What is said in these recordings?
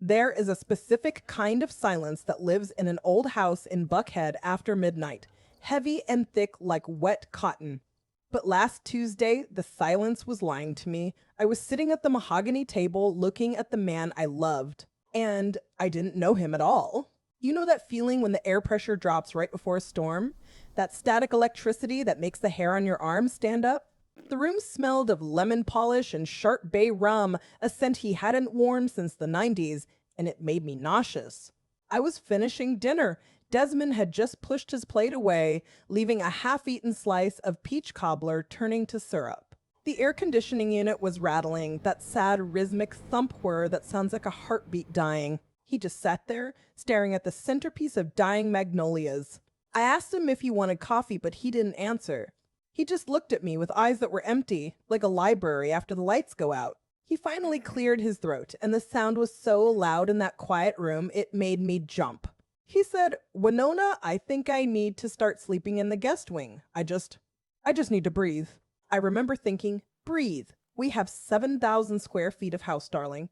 There is a specific kind of silence that lives in an old house in Buckhead after midnight, heavy and thick like wet cotton. But last Tuesday, the silence was lying to me. I was sitting at the mahogany table looking at the man I loved, and I didn't know him at all. You know that feeling when the air pressure drops right before a storm? That static electricity that makes the hair on your arm stand up? The room smelled of lemon polish and sharp bay rum, a scent he hadn't worn since the 90s, and it made me nauseous. I was finishing dinner. Desmond had just pushed his plate away, leaving a half-eaten slice of peach cobbler turning to syrup. The air conditioning unit was rattling, that sad rhythmic thump whir that sounds like a heartbeat dying. He just sat there, staring at the centerpiece of dying magnolias. I asked him if he wanted coffee, but he didn't answer. He just looked at me with eyes that were empty, like a library after the lights go out. He finally cleared his throat, and the sound was so loud in that quiet room it made me jump. He said, "Winona, I think I need to start sleeping in the guest wing. I just need to breathe." I remember thinking, breathe. We have 7,000 square feet of house, darling.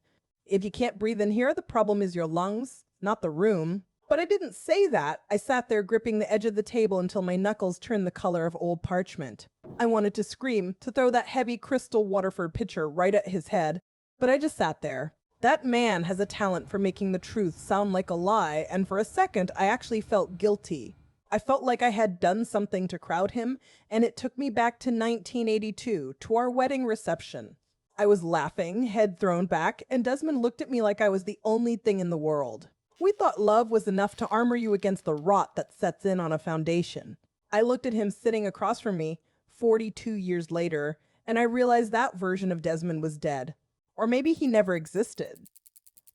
If you can't breathe in here, the problem is your lungs, not the room. But I didn't say that. I sat there gripping the edge of the table until my knuckles turned the color of old parchment. I wanted to scream, to throw that heavy crystal Waterford pitcher right at his head, but I just sat there. That man has a talent for making the truth sound like a lie, and for a second I actually felt guilty. I felt like I had done something to crowd him, and it took me back to 1982, to our wedding reception. I was laughing, head thrown back, and Desmond looked at me like I was the only thing in the world. We thought love was enough to armor you against the rot that sets in on a foundation. I looked at him sitting across from me, 42 years later, and I realized that version of Desmond was dead. Or maybe he never existed.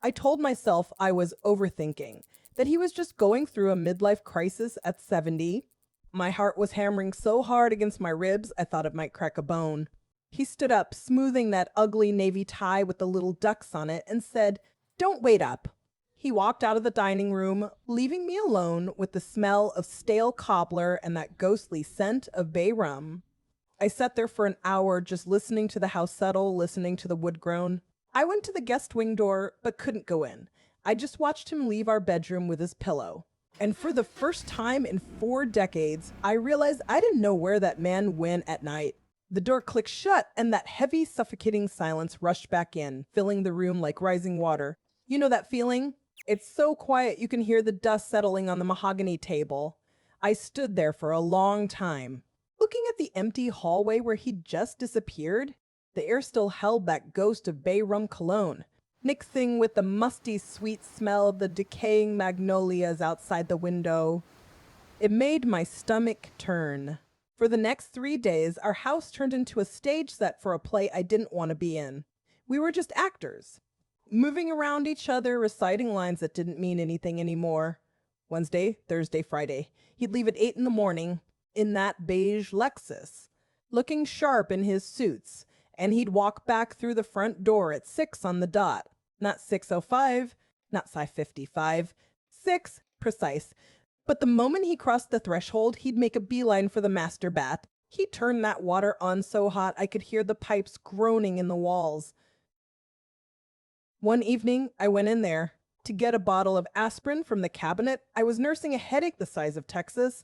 I told myself I was overthinking, that he was just going through a midlife crisis at 70. My heart was hammering so hard against my ribs I thought it might crack a bone. He stood up, smoothing that ugly navy tie with the little ducks on it, and said, "Don't wait up." He walked out of the dining room, leaving me alone with the smell of stale cobbler and that ghostly scent of bay rum. I sat there for an hour just listening to the house settle, listening to the wood groan. I went to the guest wing door, but couldn't go in. I just watched him leave our bedroom with his pillow. And for the first time in 4 decades, I realized I didn't know where that man went at night. The door clicked shut, and that heavy, suffocating silence rushed back in, filling the room like rising water. You know that feeling? It's so quiet you can hear the dust settling on the mahogany table. I stood there for a long time, looking at the empty hallway where he'd just disappeared. The air still held that ghost of bay rum cologne, mixing with the musty, sweet smell of the decaying magnolias outside the window. It made my stomach turn. For the next 3 days, our house turned into a stage set for a play I didn't want to be in. We were just actors, moving around each other, reciting lines that didn't mean anything anymore. Wednesday, Thursday, Friday. He'd leave at 8 in the morning in that beige Lexus, looking sharp in his suits, and he'd walk back through the front door at 6 on the dot. Not 6:05, not 5:55, 6 precise. But the moment he crossed the threshold, he'd make a beeline for the master bath. He'd turn that water on so hot I could hear the pipes groaning in the walls. One evening, I went in there to get a bottle of aspirin from the cabinet. I was nursing a headache the size of Texas,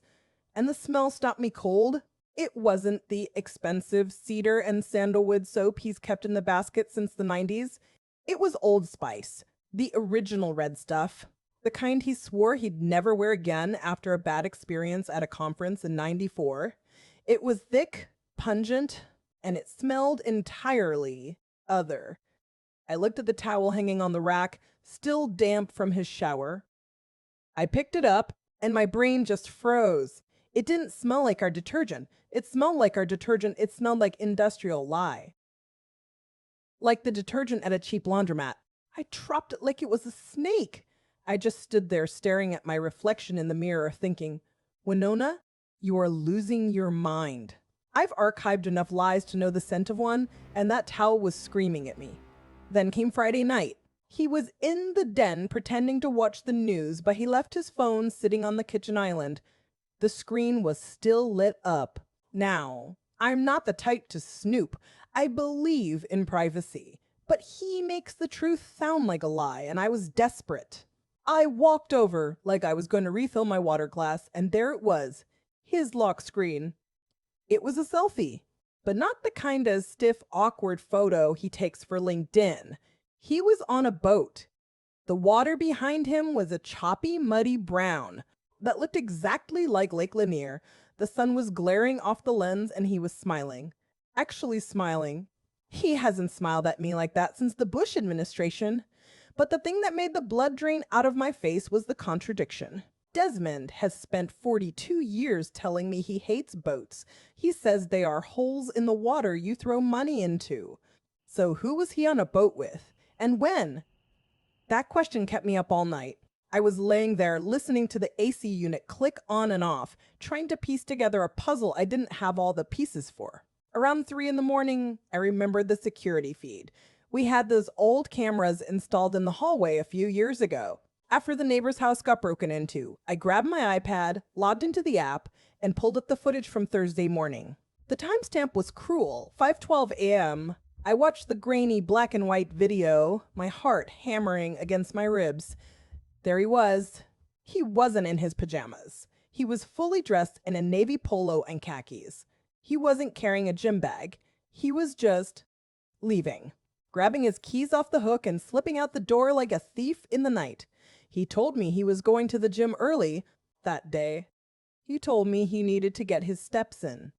and the smell stopped me cold. It wasn't the expensive cedar and sandalwood soap he's kept in the basket since the 90s. It was Old Spice, the original red stuff, the kind he swore he'd never wear again after a bad experience at a conference in 94. It was thick, pungent, and it smelled entirely other. I looked at the towel hanging on the rack, still damp from his shower. I picked it up, and my brain just froze. It didn't smell like our detergent. It smelled like our detergent. It smelled like industrial lye. Like the detergent at a cheap laundromat. I dropped it like it was a snake. I just stood there staring at my reflection in the mirror, thinking, "Winona, you are losing your mind." I've archived enough lies to know the scent of one, and that towel was screaming at me. Then came Friday night. He was in the den pretending to watch the news, but he left his phone sitting on the kitchen island. The screen was still lit up. Now, I'm not the type to snoop. I believe in privacy. But But he makes the truth sound like a lie, and I was desperate. I walked over like I was going to refill my water glass, and there it was, his lock screen. It was a selfie, but not the kind of stiff, awkward photo he takes for LinkedIn. He was on a boat. The water behind him was a choppy, muddy brown that looked exactly like Lake Lanier. The sun was glaring off the lens, and he was smiling. Actually smiling. He hasn't smiled at me like that since the Bush administration. But the thing that made the blood drain out of my face was the contradiction. Desmond has spent 42 years telling me he hates boats. He says they are holes in the water you throw money into. So who was he on a boat with? And when? That question kept me up all night. I was laying there listening to the AC unit click on and off, trying to piece together a puzzle I didn't have all the pieces for. Around 3 in the morning, I remembered the security feed. We had those old cameras installed in the hallway a few years ago. After the neighbor's house got broken into, I grabbed my iPad, logged into the app, and pulled up the footage from Thursday morning. The timestamp was cruel, 5:12 a.m. I watched the grainy black and white video, my heart hammering against my ribs. There he was. He wasn't in his pajamas. He was fully dressed in a navy polo and khakis. He wasn't carrying a gym bag. He was just leaving, grabbing his keys off the hook and slipping out the door like a thief in the night. He told me he was going to the gym early that day. He told me he needed to get his steps in.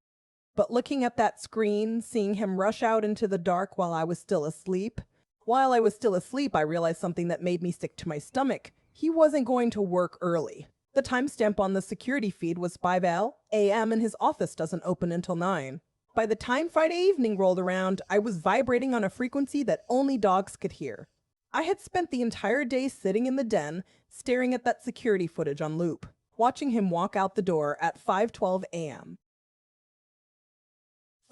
But looking at that screen, seeing him rush out into the dark while I was still asleep, I realized something that made me sick to my stomach. He wasn't going to work early. The timestamp on the security feed was 5 a.m. and his office doesn't open until 9. By the time Friday evening rolled around, I was vibrating on a frequency that only dogs could hear. I had spent the entire day sitting in the den, staring at that security footage on loop, watching him walk out the door at 5:12 a.m.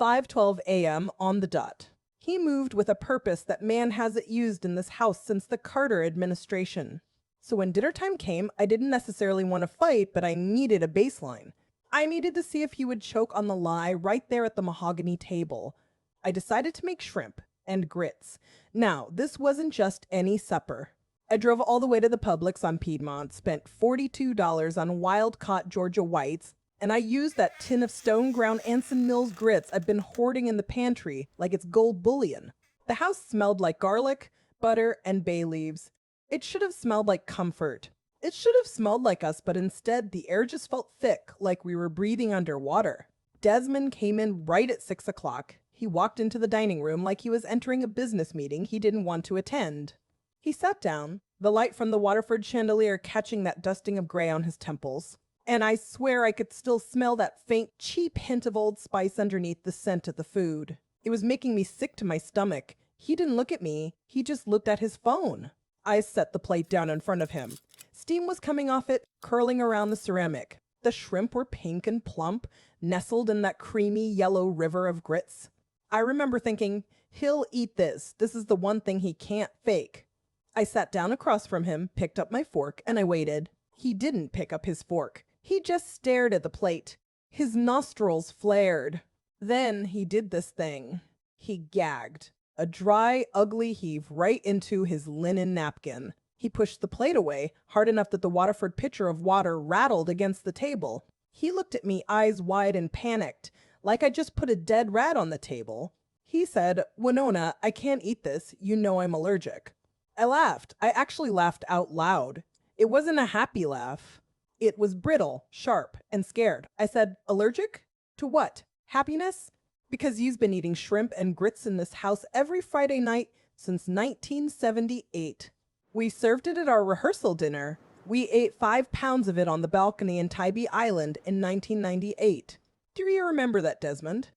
5:12 a.m. on the dot. He moved with a purpose that man hasn't used in this house since the Carter administration. So when dinner time came, I didn't necessarily want to fight, but I needed a baseline. I needed to see if he would choke on the lie right there at the mahogany table. I decided to make shrimp and grits. Now, this wasn't just any supper. I drove all the way to the Publix on Piedmont, spent $42 on wild-caught Georgia whites, and I used that tin of stone-ground Anson Mills grits I've been hoarding in the pantry like it's gold bullion. The house smelled like garlic, butter, and bay leaves. It should have smelled like comfort. It should have smelled like us, but instead the air just felt thick, like we were breathing underwater. Desmond came in right at 6 o'clock. He walked into the dining room like he was entering a business meeting he didn't want to attend. He sat down, the light from the Waterford chandelier catching that dusting of gray on his temples. And I swear I could still smell that faint, cheap hint of Old Spice underneath the scent of the food. It was making me sick to my stomach. He didn't look at me. He just looked at his phone. I set the plate down in front of him. Steam was coming off it, curling around the ceramic. The shrimp were pink and plump, nestled in that creamy yellow river of grits. I remember thinking, he'll eat this. This is the one thing he can't fake. I sat down across from him, picked up my fork, and I waited. He didn't pick up his fork. He just stared at the plate. His nostrils flared. Then he did this thing. He gagged. A dry, ugly heave right into his linen napkin. He pushed the plate away, hard enough that the Waterford pitcher of water rattled against the table. He looked at me, eyes wide and panicked, like I just put a dead rat on the table. He said, "Winona, I can't eat this. You know I'm allergic." I laughed. I actually laughed out loud. It wasn't a happy laugh. It was brittle, sharp, and scared. I said, "Allergic? To what? Happiness?" Because you've been eating shrimp and grits in this house every Friday night since 1978. We served it at our rehearsal dinner. We ate 5 pounds of it on the balcony in Tybee Island in 1998. Do you remember that, Desmond?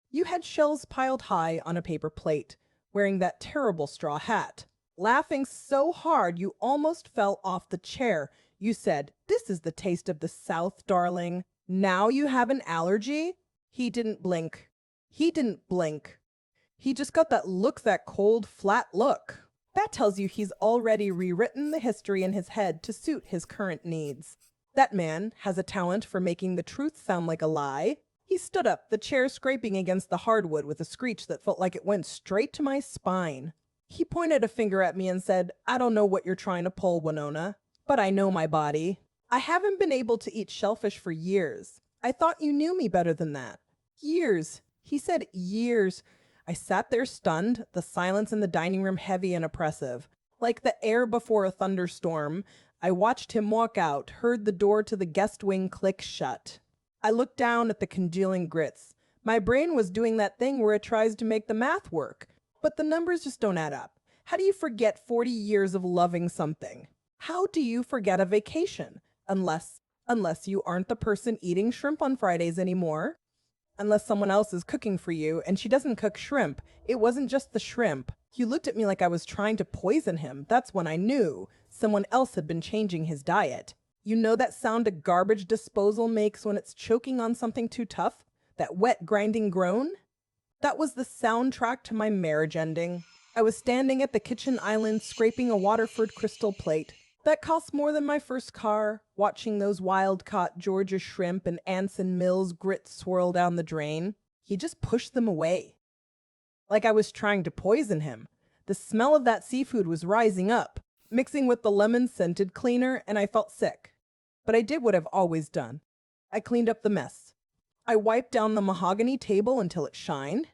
You had shells piled high on a paper plate, wearing that terrible straw hat. Laughing so hard you almost fell off the chair. You said, "This is the taste of the South, darling. Now you have an allergy?" He didn't blink. He just got that look, that cold, flat look. That tells you he's already rewritten the history in his head to suit his current needs. That man has a talent for making the truth sound like a lie. He stood up, the chair scraping against the hardwood with a screech that felt like it went straight to my spine. He pointed a finger at me and said, "I don't know what you're trying to pull, Winona, but I know my body. I haven't been able to eat shellfish for years. I thought you knew me better than that." Years. He said years. I sat there stunned, the silence in the dining room heavy and oppressive. Like the air before a thunderstorm, I watched him walk out, heard the door to the guest wing click shut. I looked down at the congealing grits. My brain was doing that thing where it tries to make the math work, but the numbers just don't add up. How do you forget 40 years of loving something? How do you forget a vacation? Unless you aren't the person eating shrimp on Fridays anymore. Unless someone else is cooking for you and she doesn't cook shrimp. It wasn't just the shrimp. You looked at me like I was trying to poison him. That's when I knew someone else had been changing his diet. You know that sound a garbage disposal makes when it's choking on something too tough? That wet grinding groan? That was the soundtrack to my marriage ending. I was standing at the kitchen island scraping a Waterford crystal plate. That cost more than my first car, watching those wild-caught Georgia shrimp and Anson Mills grits swirl down the drain. He just pushed them away. Like I was trying to poison him. The smell of that seafood was rising up, mixing with the lemon-scented cleaner, and I felt sick. But I did what I've always done. I cleaned up the mess. I wiped down the mahogany table until it shined.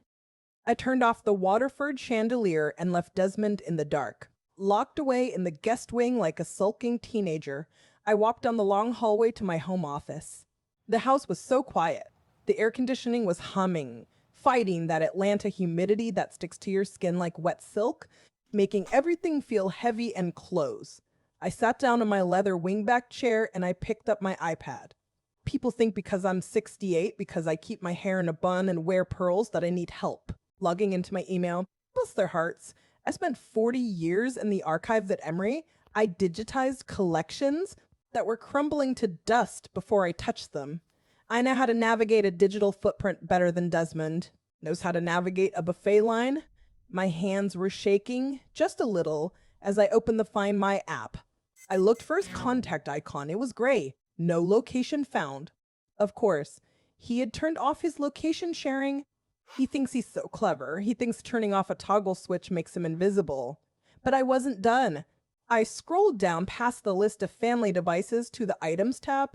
I turned off the Waterford chandelier and left Desmond in the dark. Locked away in the guest wing like a sulking teenager, I walked down the long hallway to my home office. The house was so quiet. The air conditioning was humming, fighting that Atlanta humidity that sticks to your skin like wet silk, making everything feel heavy and close. I sat down in my leather wingback chair and I picked up my iPad. People think because I'm 68, because I keep my hair in a bun and wear pearls, that I need help. Logging into my email, bless their hearts. I spent 40 years in the archives at Emory. I digitized collections that were crumbling to dust before I touched them. I know how to navigate a digital footprint better than Desmond. Knows how to navigate a buffet line. My hands were shaking, just a little, as I opened the Find My app. I looked for his contact icon. It was gray. No location found. Of course, he had turned off his location sharing. He thinks he's so clever. He thinks turning off a toggle switch makes him invisible. But I wasn't done. I scrolled down past the list of family devices to the Items tab.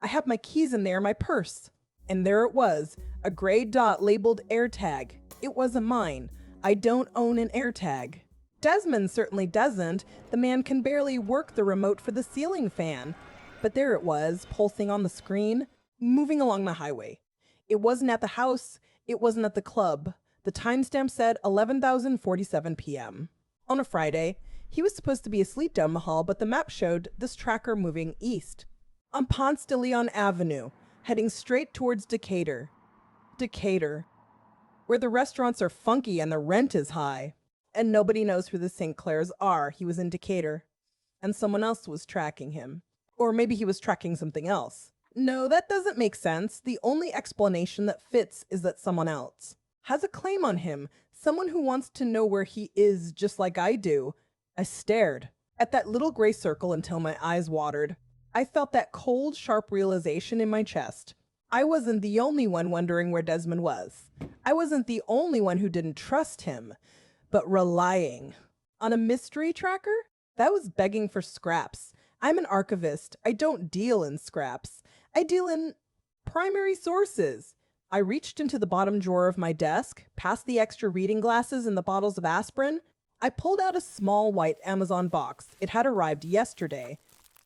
I had my keys in there, my purse. And there it was, a gray dot labeled AirTag. It wasn't mine. I don't own an AirTag. Desmond certainly doesn't. The man can barely work the remote for the ceiling fan. But there it was, pulsing on the screen, moving along the highway. It wasn't at the house. It wasn't at the club. The timestamp said 11:47 p.m. On a Friday. He was supposed to be asleep down the hall, but the map showed this tracker moving east. On Ponce de Leon Avenue, heading straight towards Decatur. Decatur, where the restaurants are funky and the rent is high. And nobody knows who the St. Clairs are. He was in Decatur. And someone else was tracking him. Or maybe he was tracking something else. No, that doesn't make sense. The only explanation that fits is that someone else has a claim on him. Someone who wants to know where he is just like I do. I stared at that little gray circle until my eyes watered. I felt that cold, sharp realization in my chest. I wasn't the only one wondering where Desmond was. I wasn't the only one who didn't trust him, but relying on a mystery tracker? That was begging for scraps. I'm an archivist. I don't deal in scraps. I deal in primary sources. I reached into the bottom drawer of my desk, past the extra reading glasses and the bottles of aspirin. I pulled out a small white Amazon box. It had arrived yesterday.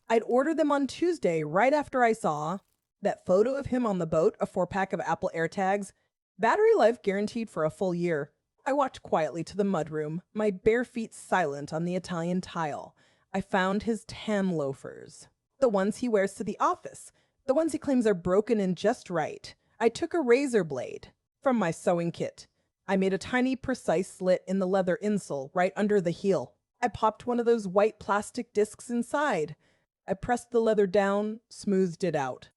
I'd ordered them on Tuesday right after I saw that photo of him on the boat, a 4-pack of Apple AirTags, battery life guaranteed for a full year. I walked quietly to the mudroom, my bare feet silent on the Italian tile. I found his tan loafers, the ones he wears to the office, the ones he claims are broken and just right. I took a razor blade from my sewing kit. I made a tiny, precise slit in the leather insole right under the heel. I popped one of those white plastic discs inside. I pressed the leather down, smoothed it out.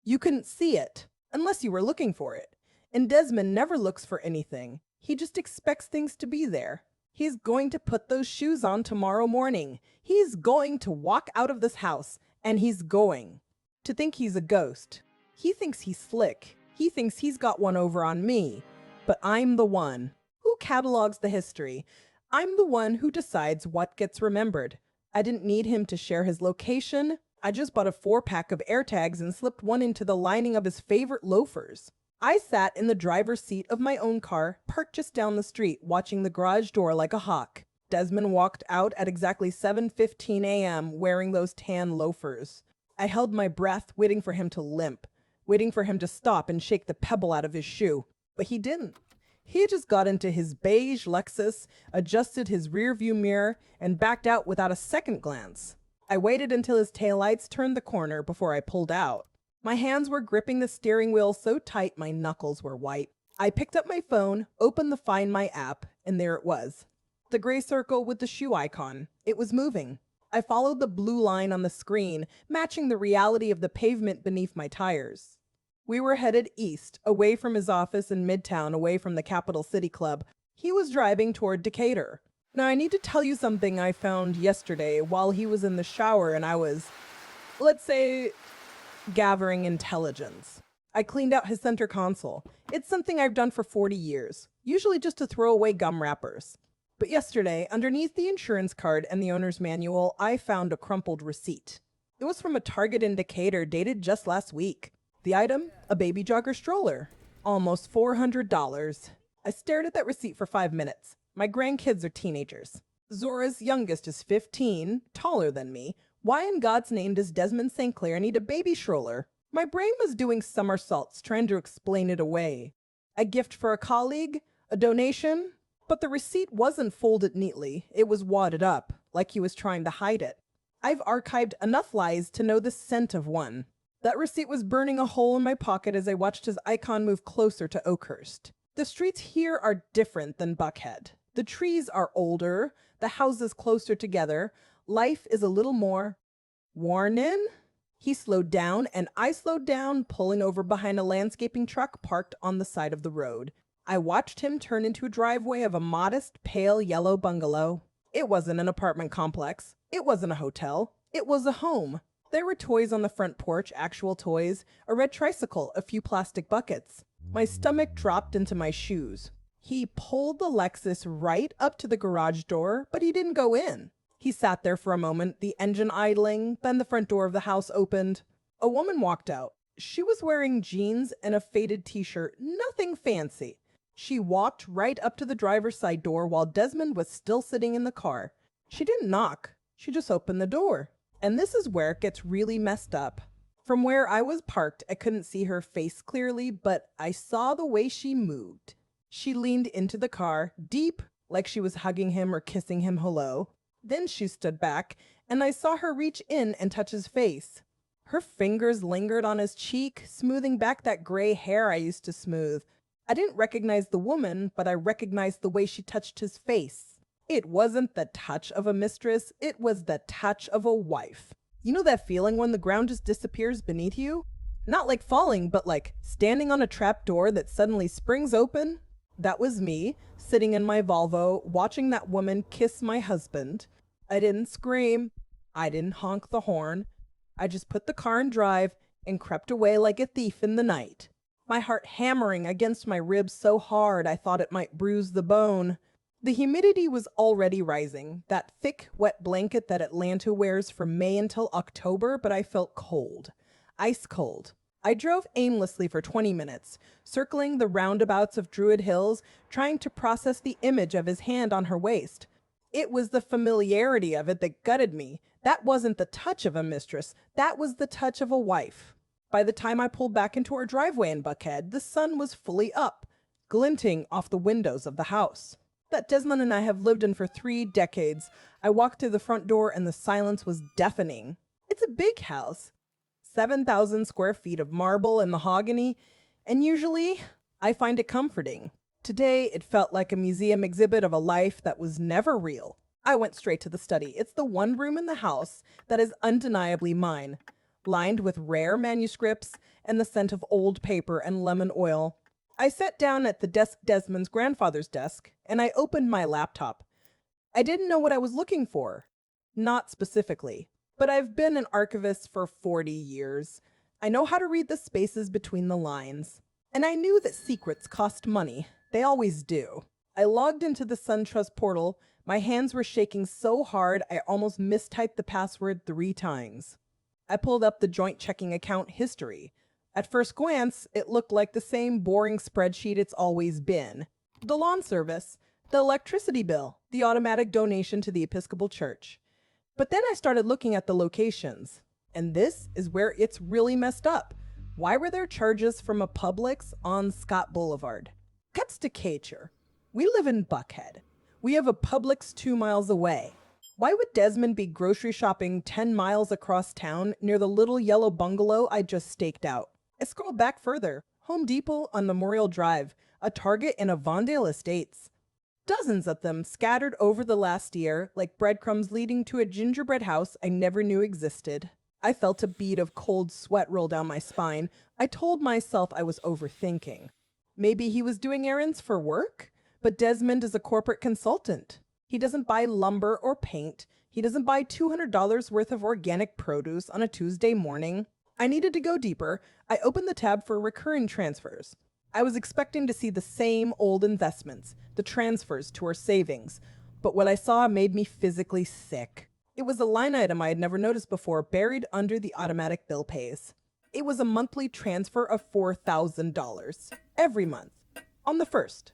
You couldn't see it, unless you were looking for it. And Desmond never looks for anything. He just expects things to be there. He's going to put those shoes on tomorrow morning. He's going to walk out of this house, and he's going to think he's a ghost. He thinks he's slick. He thinks he's got one over on me. But I'm the one who who catalogs the history. I'm the one who decides what gets remembered. I didn't need him to share his location. I just bought a 4-pack of AirTags and slipped one into the lining of his favorite loafers. I sat in the driver's seat of my own car, parked just down the street, watching the garage door like a hawk. Desmond walked out at exactly 7:15 a.m. wearing those tan loafers. I held my breath, waiting for him to limp, waiting for him to stop and shake the pebble out of his shoe. But he didn't. He just got into his beige Lexus, adjusted his rearview mirror, and backed out without a second glance. I waited until his taillights turned the corner before I pulled out. My hands were gripping the steering wheel so tight my knuckles were white. I picked up my phone, opened the Find My app, and there it was. The gray circle with the shoe icon. It was moving. I followed the blue line on the screen, matching the reality of the pavement beneath my tires. We were headed east, away from his office in Midtown, away from the Capital City Club. He was driving toward Decatur. Now, I need to tell you something I found yesterday while he was in the shower and I was, let's say, gathering intelligence. I cleaned out his center console. It's something I've done for 40 years, usually just to throw away gum wrappers. But yesterday, underneath the insurance card and the owner's manual, I found a crumpled receipt. It was from a Target in Decatur dated just last week. The item? A baby jogger stroller. Almost $400. I stared at that receipt for 5 minutes. My grandkids are teenagers. Zora's youngest is 15, taller than me. Why in God's name does Desmond St. Clair need a baby stroller? My brain was doing somersaults trying to explain it away. A gift for a colleague? A donation? But the receipt wasn't folded neatly. It was wadded up, like he was trying to hide it. I've archived enough lies to know the scent of one. That receipt was burning a hole in my pocket as I watched his icon move closer to Oakhurst. The streets here are different than Buckhead. The trees are older, the houses closer together. Life is a little more worn in. He slowed down and I slowed down, pulling over behind a landscaping truck parked on the side of the road. I watched him turn into a driveway of a modest, pale yellow bungalow. It wasn't an apartment complex. It wasn't a hotel. It was a home. There were toys on the front porch, actual toys, a red tricycle, a few plastic buckets. My stomach dropped into my shoes. He pulled the Lexus right up to the garage door, but he didn't go in. He sat there for a moment, the engine idling, then the front door of the house opened. A woman walked out. She was wearing jeans and a faded t-shirt, nothing fancy. She walked right up to the driver's side door while Desmond was still sitting in the car. She didn't knock. She just opened the door. And this is where it gets really messed up. From where I was parked, I couldn't see her face clearly, but I saw the way she moved. She leaned into the car, deep, like she was hugging him or kissing him hello. Then she stood back, and I saw her reach in and touch his face. Her fingers lingered on his cheek, smoothing back that gray hair I used to smooth. I didn't recognize the woman, but I recognized the way she touched his face. It wasn't the touch of a mistress, it was the touch of a wife. You know that feeling when the ground just disappears beneath you? Not like falling, but like standing on a trap door that suddenly springs open? That was me, sitting in my Volvo, watching that woman kiss my husband. I didn't scream. I didn't honk the horn. I just put the car in drive and crept away like a thief in the night. My heart hammering against my ribs so hard I thought it might bruise the bone. The humidity was already rising, that thick, wet blanket that Atlanta wears from May until October, but I felt cold. Ice cold. I drove aimlessly for 20 minutes, circling the roundabouts of Druid Hills, trying to process the image of his hand on her waist. It was the familiarity of it that gutted me. That wasn't the touch of a mistress. That was the touch of a wife. By the time I pulled back into our driveway in Buckhead, the sun was fully up, glinting off the windows of the house that Desmond and I have lived in for 3 decades. I walked through the front door and the silence was deafening. It's a big house. 7,000 square feet of marble and mahogany, and usually I find it comforting. Today, it felt like a museum exhibit of a life that was never real. I went straight to the study. It's the one room in the house that is undeniably mine, lined with rare manuscripts and the scent of old paper and lemon oil. I sat down at the desk, Desmond's grandfather's desk, and I opened my laptop. I didn't know what I was looking for. Not specifically. But I've been an archivist for 40 years. I know how to read the spaces between the lines. And I knew that secrets cost money. They always do. I logged into the SunTrust portal. My hands were shaking so hard I almost mistyped the password 3 times. I pulled up the joint checking account history. At first glance, it looked like the same boring spreadsheet it's always been. The lawn service, the electricity bill, the automatic donation to the Episcopal Church. But then I started looking at the locations. And this is where it's really messed up. Why were there charges from a Publix on Scott Boulevard? Cuts to Cature. We live in Buckhead. We have a Publix 2 miles away. Why would Desmond be grocery shopping 10 miles across town near the little yellow bungalow I just staked out? I scrolled back further. Home Depot on Memorial Drive, a Target in Avondale Estates. Dozens of them scattered over the last year like breadcrumbs leading to a gingerbread house I never knew existed. I felt a bead of cold sweat roll down my spine. I told myself I was overthinking. Maybe he was doing errands for work? But Desmond is a corporate consultant. He doesn't buy lumber or paint. He doesn't buy $200 worth of organic produce on a Tuesday morning. I needed to go deeper. I opened the tab for recurring transfers. I was expecting to see the same old investments, the transfers to our savings. But what I saw made me physically sick. It was a line item I had never noticed before, buried under the automatic bill pays. It was a monthly transfer of $4,000 every month on the 1st.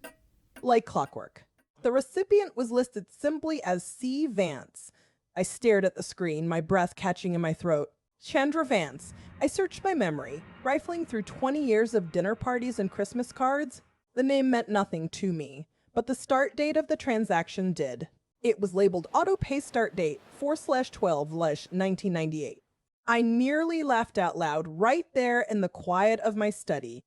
Like clockwork. The recipient was listed simply as C. Vance. I stared at the screen, my breath catching in my throat. Chandra Vance. I searched my memory, rifling through 20 years of dinner parties and Christmas cards. The name meant nothing to me, but the start date of the transaction did. It was labeled Auto Pay Start Date 4/12/1998. I nearly laughed out loud right there in the quiet of my study.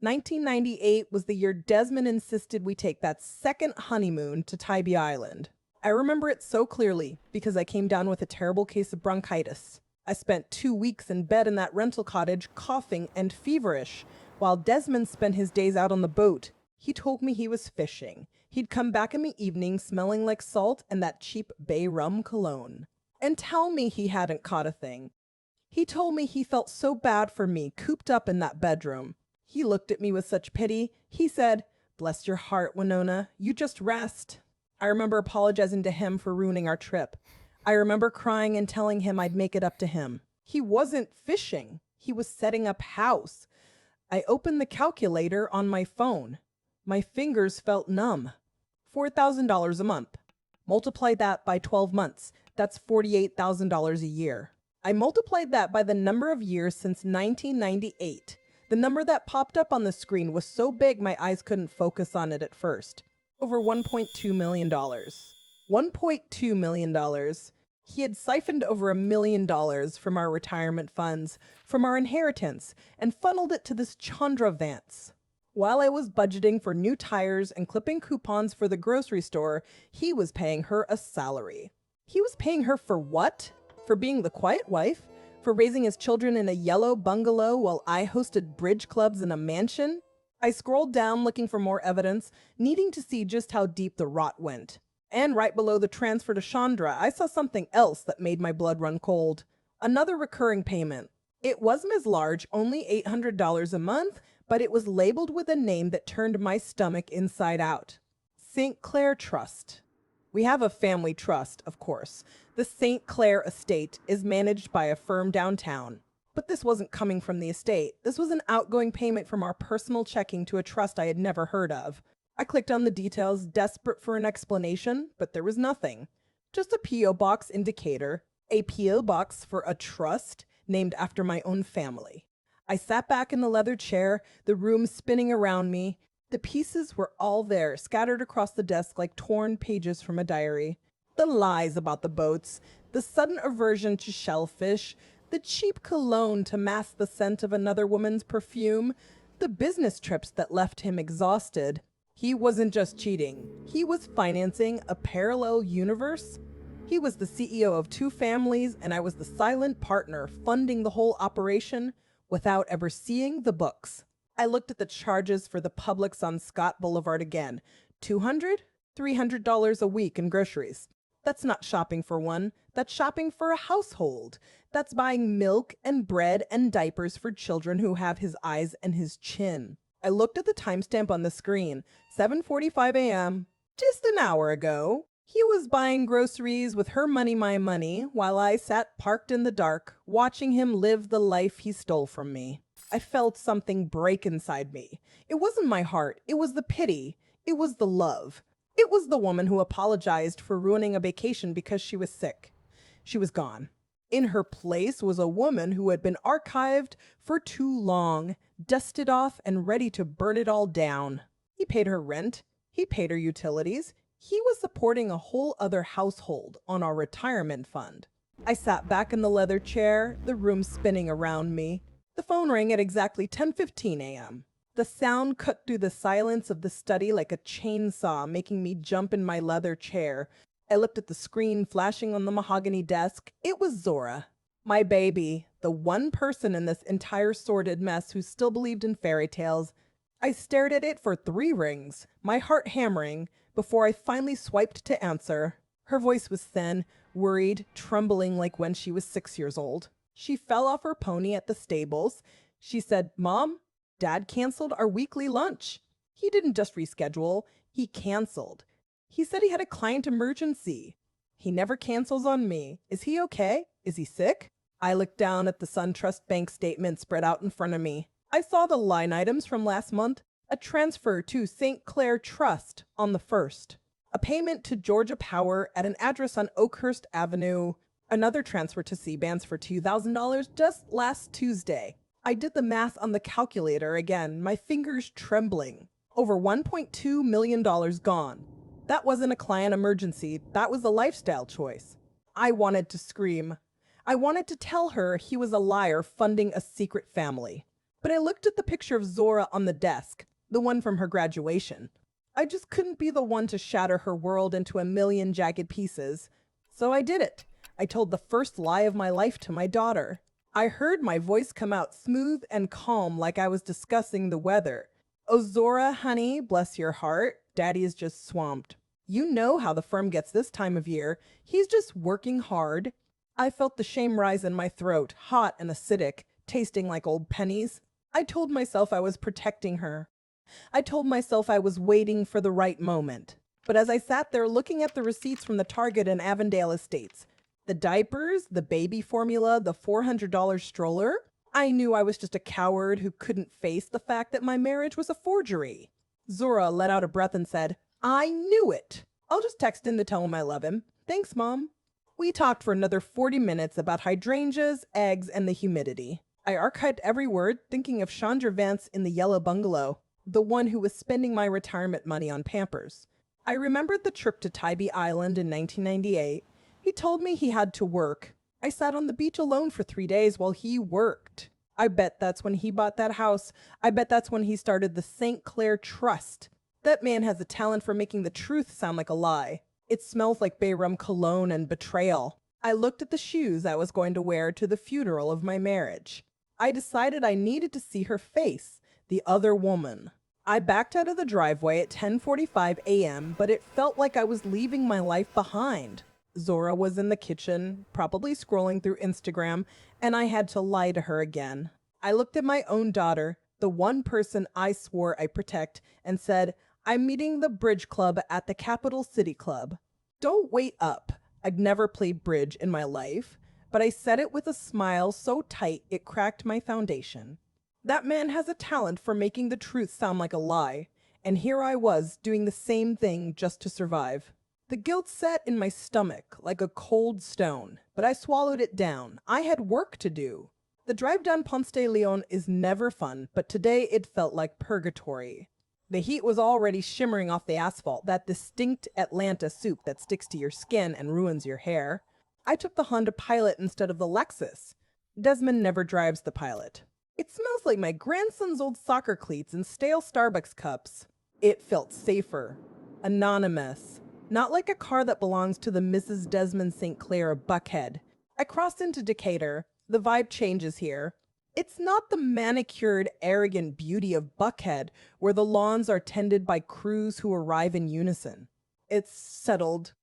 1998 was the year Desmond insisted we take that second honeymoon to Tybee Island. I remember it so clearly because I came down with a terrible case of bronchitis. I spent 2 weeks in bed in that rental cottage, coughing and feverish, while Desmond spent his days out on the boat. He told me he was fishing. He'd come back in the evening smelling like salt and that cheap bay rum cologne. And tell me he hadn't caught a thing. He told me he felt so bad for me, cooped up in that bedroom. He looked at me with such pity. He said, "Bless your heart, Winona. You just rest." I remember apologizing to him for ruining our trip. I remember crying and telling him I'd make it up to him. He wasn't fishing. He was setting up house. I opened the calculator on my phone. My fingers felt numb. $4,000 a month. Multiply that by 12 months. That's $48,000 a year. I multiplied that by the number of years since 1998. The number that popped up on the screen was so big my eyes couldn't focus on it at first. Over $1.2 million. $1.2 million. He had siphoned over $1 million from our retirement funds, from our inheritance, and funneled it to this Chandra Vance. While I was budgeting for new tires and clipping coupons for the grocery store, he was paying her a salary. He was paying her for what? For being the quiet wife? For raising his children in a yellow bungalow while I hosted bridge clubs in a mansion? I scrolled down looking for more evidence, needing to see just how deep the rot went. And right below the transfer to Chandra, I saw something else that made my blood run cold. Another recurring payment. It wasn't as large, only $800 a month, but it was labeled with a name that turned my stomach inside out. St. Clair Trust. We have a family trust, of course. The St. Clair estate is managed by a firm downtown. But this wasn't coming from the estate. This was an outgoing payment from our personal checking to a trust I had never heard of. I clicked on the details, desperate for an explanation, but there was nothing. Just a P.O. box indicator. A P.O. box for a trust named after my own family. I sat back in the leather chair, the room spinning around me. The pieces were all there, scattered across the desk like torn pages from a diary. The lies about the boats, the sudden aversion to shellfish, the cheap cologne to mask the scent of another woman's perfume, the business trips that left him exhausted. He wasn't just cheating. He was financing a parallel universe. He was the CEO of 2 families, and I was the silent partner funding the whole operation without ever seeing the books. I looked at the charges for the Publix on Scott Boulevard again. $200, $300 a week in groceries. That's not shopping for one. That's shopping for a household. That's buying milk and bread and diapers for children who have his eyes and his chin. I looked at the timestamp on the screen, 7:45 a.m., just an hour ago. He was buying groceries with her money, my money, while I sat parked in the dark, watching him live the life he stole from me. I felt something break inside me. It wasn't my heart, it was the pity, it was the love. It was the woman who apologized for ruining a vacation because she was sick. She was gone. In her place was a woman who had been archived for too long, dusted off and ready to burn it all down. He paid her rent. He paid her utilities. He was supporting a whole other household on our retirement fund. I sat back in the leather chair, the room spinning around me. The phone rang at exactly 10:15 a.m. The sound cut through the silence of the study like a chainsaw, making me jump in my leather chair. I looked at the screen flashing on the mahogany desk. It was Zora, my baby, the one person in this entire sordid mess who still believed in fairy tales. I stared at it for 3 rings, my heart hammering, before I finally swiped to answer. Her voice was thin, worried, trembling like when she was 6 years old. She fell off her pony at the stables. She said, "Mom, Dad canceled our weekly lunch." He didn't just reschedule, he canceled. He said he had a client emergency. He never cancels on me. Is he okay? Is he sick? I looked down at the SunTrust Bank statement spread out in front of me. I saw the line items from last month. A transfer to St. Clair Trust on the 1st. A payment to Georgia Power at an address on Oakhurst Avenue. Another transfer to C-Bands for $2,000 just last Tuesday. I did the math on the calculator again, my fingers trembling. Over $1.2 million gone. That wasn't a client emergency, that was a lifestyle choice. I wanted to scream. I wanted to tell her he was a liar funding a secret family. But I looked at the picture of Zora on the desk, the one from her graduation. I just couldn't be the one to shatter her world into a million jagged pieces. So I did it. I told the first lie of my life to my daughter. I heard my voice come out smooth and calm like I was discussing the weather. "Oh, Zora, honey, bless your heart. Daddy is just swamped. You know how the firm gets this time of year. He's just working hard." I felt the shame rise in my throat, hot and acidic, tasting like old pennies. I told myself I was protecting her. I told myself I was waiting for the right moment. But as I sat there looking at the receipts from the Target and Avondale estates, the diapers, the baby formula, the $400 stroller, I knew I was just a coward who couldn't face the fact that my marriage was a forgery. Zora let out a breath and said, "I knew it. I'll just text him to tell him I love him. Thanks, Mom." We talked for another 40 minutes about hydrangeas, eggs, and the humidity. I archived every word, thinking of Chandra Vance in the yellow bungalow, the one who was spending my retirement money on Pampers. I remembered the trip to Tybee Island in 1998. He told me he had to work. I sat on the beach alone for 3 days while he worked. I bet that's when he bought that house. I bet that's when he started the St. Clair Trust. That man has a talent for making the truth sound like a lie. It smells like bay rum cologne and betrayal. I looked at the shoes I was going to wear to the funeral of my marriage. I decided I needed to see her face, the other woman. I backed out of the driveway at 10:45 a.m., but it felt like I was leaving my life behind. Zora was in the kitchen, probably scrolling through Instagram, and I had to lie to her again. I looked at my own daughter, the one person I swore I protect, and said, "I'm meeting the bridge club at the Capital City Club." Don't wait up. I'd never played bridge in my life, but I said it with a smile so tight it cracked my foundation. That man has a talent for making the truth sound like a lie, and here I was doing the same thing just to survive. The guilt sat in my stomach like a cold stone, but I swallowed it down. I had work to do. The drive down Ponce de Leon is never fun, but today it felt like purgatory. The heat was already shimmering off the asphalt, that distinct Atlanta soup that sticks to your skin and ruins your hair. I took the Honda Pilot instead of the Lexus. Desmond never drives the Pilot. It smells like my grandson's old soccer cleats and stale Starbucks cups. It felt safer. Anonymous. Not like a car that belongs to the Mrs. Desmond St. Clair of Buckhead. I crossed into Decatur. The vibe changes here. It's not the manicured, arrogant beauty of Buckhead, where the lawns are tended by crews who arrive in unison. It's settled.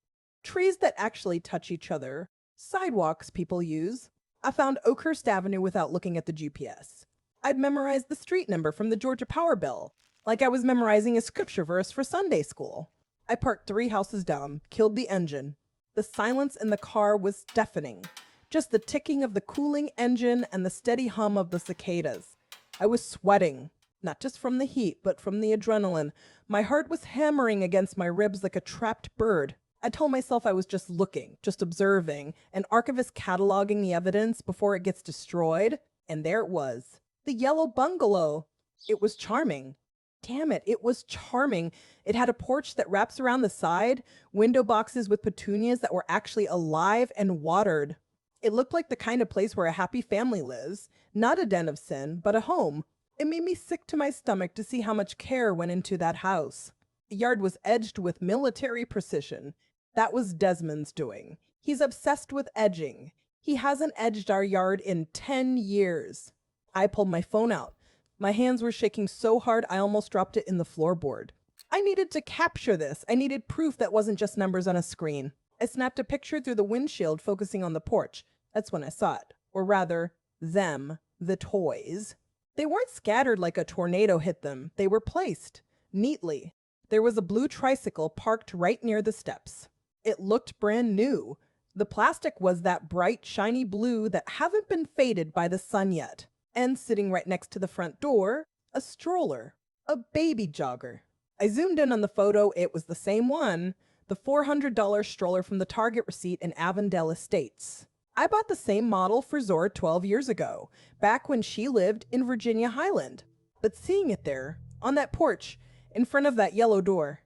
Trees that actually touch each other. Sidewalks people use. I found Oakhurst Avenue without looking at the GPS. I'd memorize the street number from the Georgia Power Bill, like I was memorizing a scripture verse for Sunday school. I parked 3 houses down, killed the engine. The silence in the car was deafening. Just the ticking of the cooling engine and the steady hum of the cicadas. I was sweating, not just from the heat, but from the adrenaline. My heart was hammering against my ribs like a trapped bird. I told myself I was just looking, just observing, an archivist cataloging the evidence before it gets destroyed. And there it was. The yellow bungalow. It was charming. Damn it, it was charming. It had a porch that wraps around the side, window boxes with petunias that were actually alive and watered. It looked like the kind of place where a happy family lives, not a den of sin, but a home. It made me sick to my stomach to see how much care went into that house. The yard was edged with military precision. That was Desmond's doing. He's obsessed with edging. He hasn't edged our yard in 10 years. I pulled my phone out. My hands were shaking so hard I almost dropped it in the floorboard. I needed to capture this. I needed proof that wasn't just numbers on a screen. I snapped a picture through the windshield focusing on the porch. That's when I saw it. Or rather, them, the toys. They weren't scattered like a tornado hit them. They were placed neatly. There was a blue tricycle parked right near the steps. It looked brand new. The plastic was that bright, shiny blue that hasn't been faded by the sun yet. And sitting right next to the front door, a stroller, a baby jogger. I zoomed in on the photo. It was the same one, the $400 stroller from the Target receipt in Avondale Estates. I bought the same model for Zora 12 years ago, back when she lived in Virginia Highland. But seeing it there, on that porch, in front of that yellow door,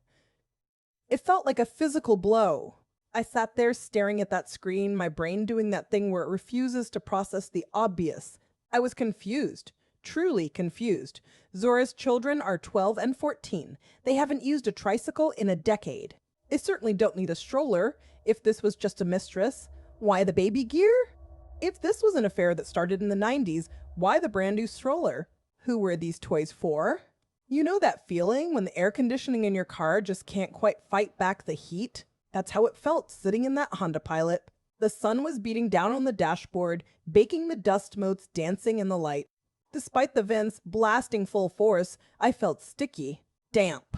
it felt like a physical blow. I sat there staring at that screen, my brain doing that thing where it refuses to process the obvious. I was confused, truly confused. Zora's children are 12 and 14. They haven't used a tricycle in a decade. They certainly don't need a stroller. If this was just a mistress, why the baby gear? If this was an affair that started in the 90s, why the brand new stroller? Who were these toys for? You know that feeling when the air conditioning in your car just can't quite fight back the heat? That's how it felt sitting in that Honda Pilot. The sun was beating down on the dashboard, baking the dust motes dancing in the light. Despite the vents blasting full force, I felt sticky, damp,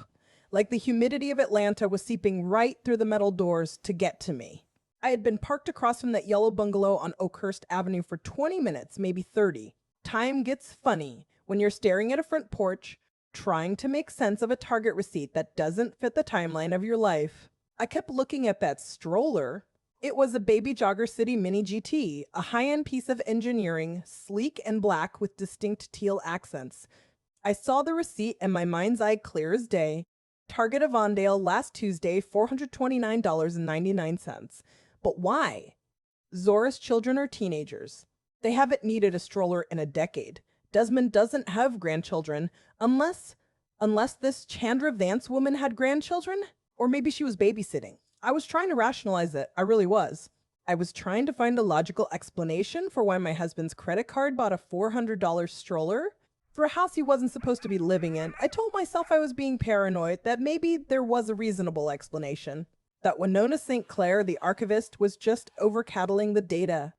like the humidity of Atlanta was seeping right through the metal doors to get to me. I had been parked across from that yellow bungalow on Oakhurst Avenue for 20 minutes, maybe 30. Time gets funny when you're staring at a front porch, trying to make sense of a Target receipt that doesn't fit the timeline of your life. I kept looking at that stroller. It was a Baby Jogger City Mini GT, a high-end piece of engineering, sleek and black with distinct teal accents. I saw the receipt and my mind's eye clear as day. Target Avondale last Tuesday, $429.99. But why? Zora's children are teenagers. They haven't needed a stroller in a decade. Desmond doesn't have grandchildren, unless this Chandra Vance woman had grandchildren? Or maybe she was babysitting. I was trying to rationalize it. I really was. I was trying to find a logical explanation for why my husband's credit card bought a $400 stroller for a house he wasn't supposed to be living in. I told myself I was being paranoid, that maybe there was a reasonable explanation. That Winona St. Clair, the archivist, was just overcattling the data.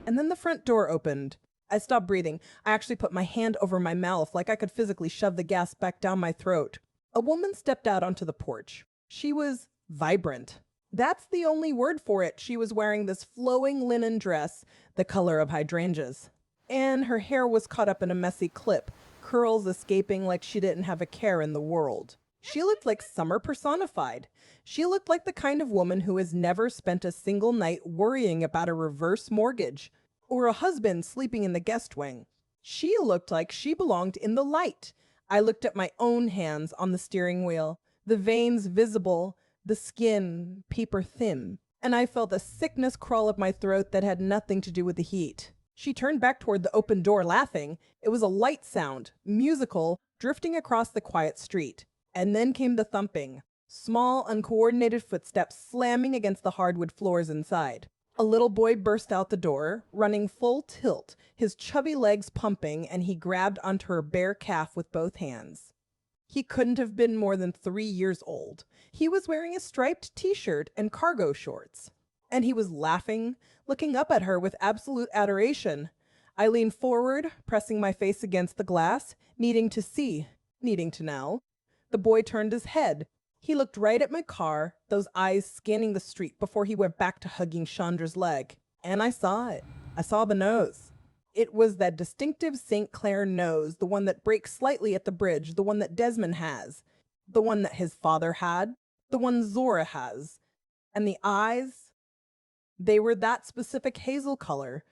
And then the front door opened. I stopped breathing. I actually put my hand over my mouth like I could physically shove the gas back down my throat. A woman stepped out onto the porch. She was vibrant. That's the only word for it. She was wearing this flowing linen dress, the color of hydrangeas. And her hair was caught up in a messy clip, curls escaping like she didn't have a care in the world. She looked like summer personified. She looked like the kind of woman who has never spent a single night worrying about a reverse mortgage or a husband sleeping in the guest wing. She looked like she belonged in the light. I looked at my own hands on the steering wheel, the veins visible, the skin paper thin, and I felt a sickness crawl up my throat that had nothing to do with the heat. She turned back toward the open door laughing. It was a light sound, musical, drifting across the quiet street. And then came the thumping, small, uncoordinated footsteps slamming against the hardwood floors inside. A little boy burst out the door, running full tilt, his chubby legs pumping, and he grabbed onto her bare calf with both hands. He couldn't have been more than 3 years old. He was wearing a striped t-shirt and cargo shorts. And he was laughing, looking up at her with absolute adoration. I leaned forward, pressing my face against the glass, needing to see, needing to know. The boy turned his head. He looked right at my car, those eyes scanning the street before he went back to hugging Chandra's leg. And I saw it. I saw the nose. It was that distinctive St. Clair nose, the one that breaks slightly at the bridge, the one that Desmond has, the one that his father had, the one Zora has. And the eyes, they were that specific hazel color,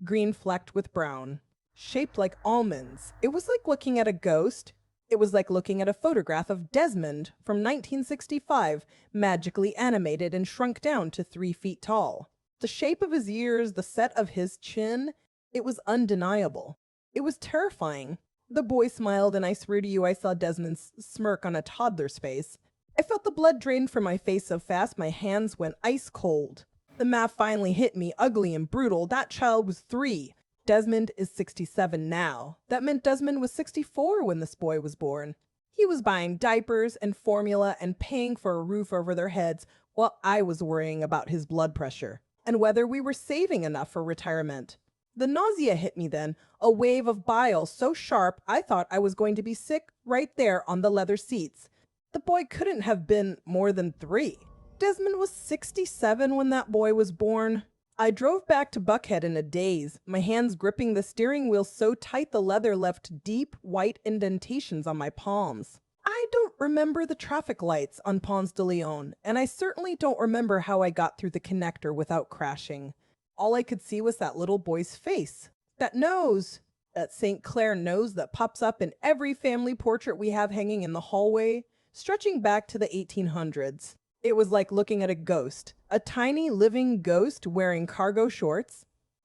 green flecked with brown, shaped like almonds. It was like looking at a ghost. It was like looking at a photograph of Desmond from 1965, magically animated and shrunk down to 3 feet tall. The shape of his ears, the set of his chin, it was undeniable. It was terrifying. The boy smiled, and I swear to you I saw Desmond's smirk on a toddler's face. I felt the blood drain from my face so fast my hands went ice cold. The math finally hit me, ugly and brutal. That child was 3. Desmond is 67 now. That meant Desmond was 64 when this boy was born. He was buying diapers and formula and paying for a roof over their heads while I was worrying about his blood pressure and whether we were saving enough for retirement. The nausea hit me then, a wave of bile so sharp I thought I was going to be sick right there on the leather seats. The boy couldn't have been more than 3. Desmond was 67 when that boy was born. I drove back to Buckhead in a daze, my hands gripping the steering wheel so tight the leather left deep, white indentations on my palms. I don't remember the traffic lights on Ponce de Leon, and I certainly don't remember how I got through the connector without crashing. All I could see was that little boy's face. That nose. That St. Clair nose that pops up in every family portrait we have hanging in the hallway, stretching back to the 1800s. It was like looking at a ghost, a tiny living ghost wearing cargo shorts.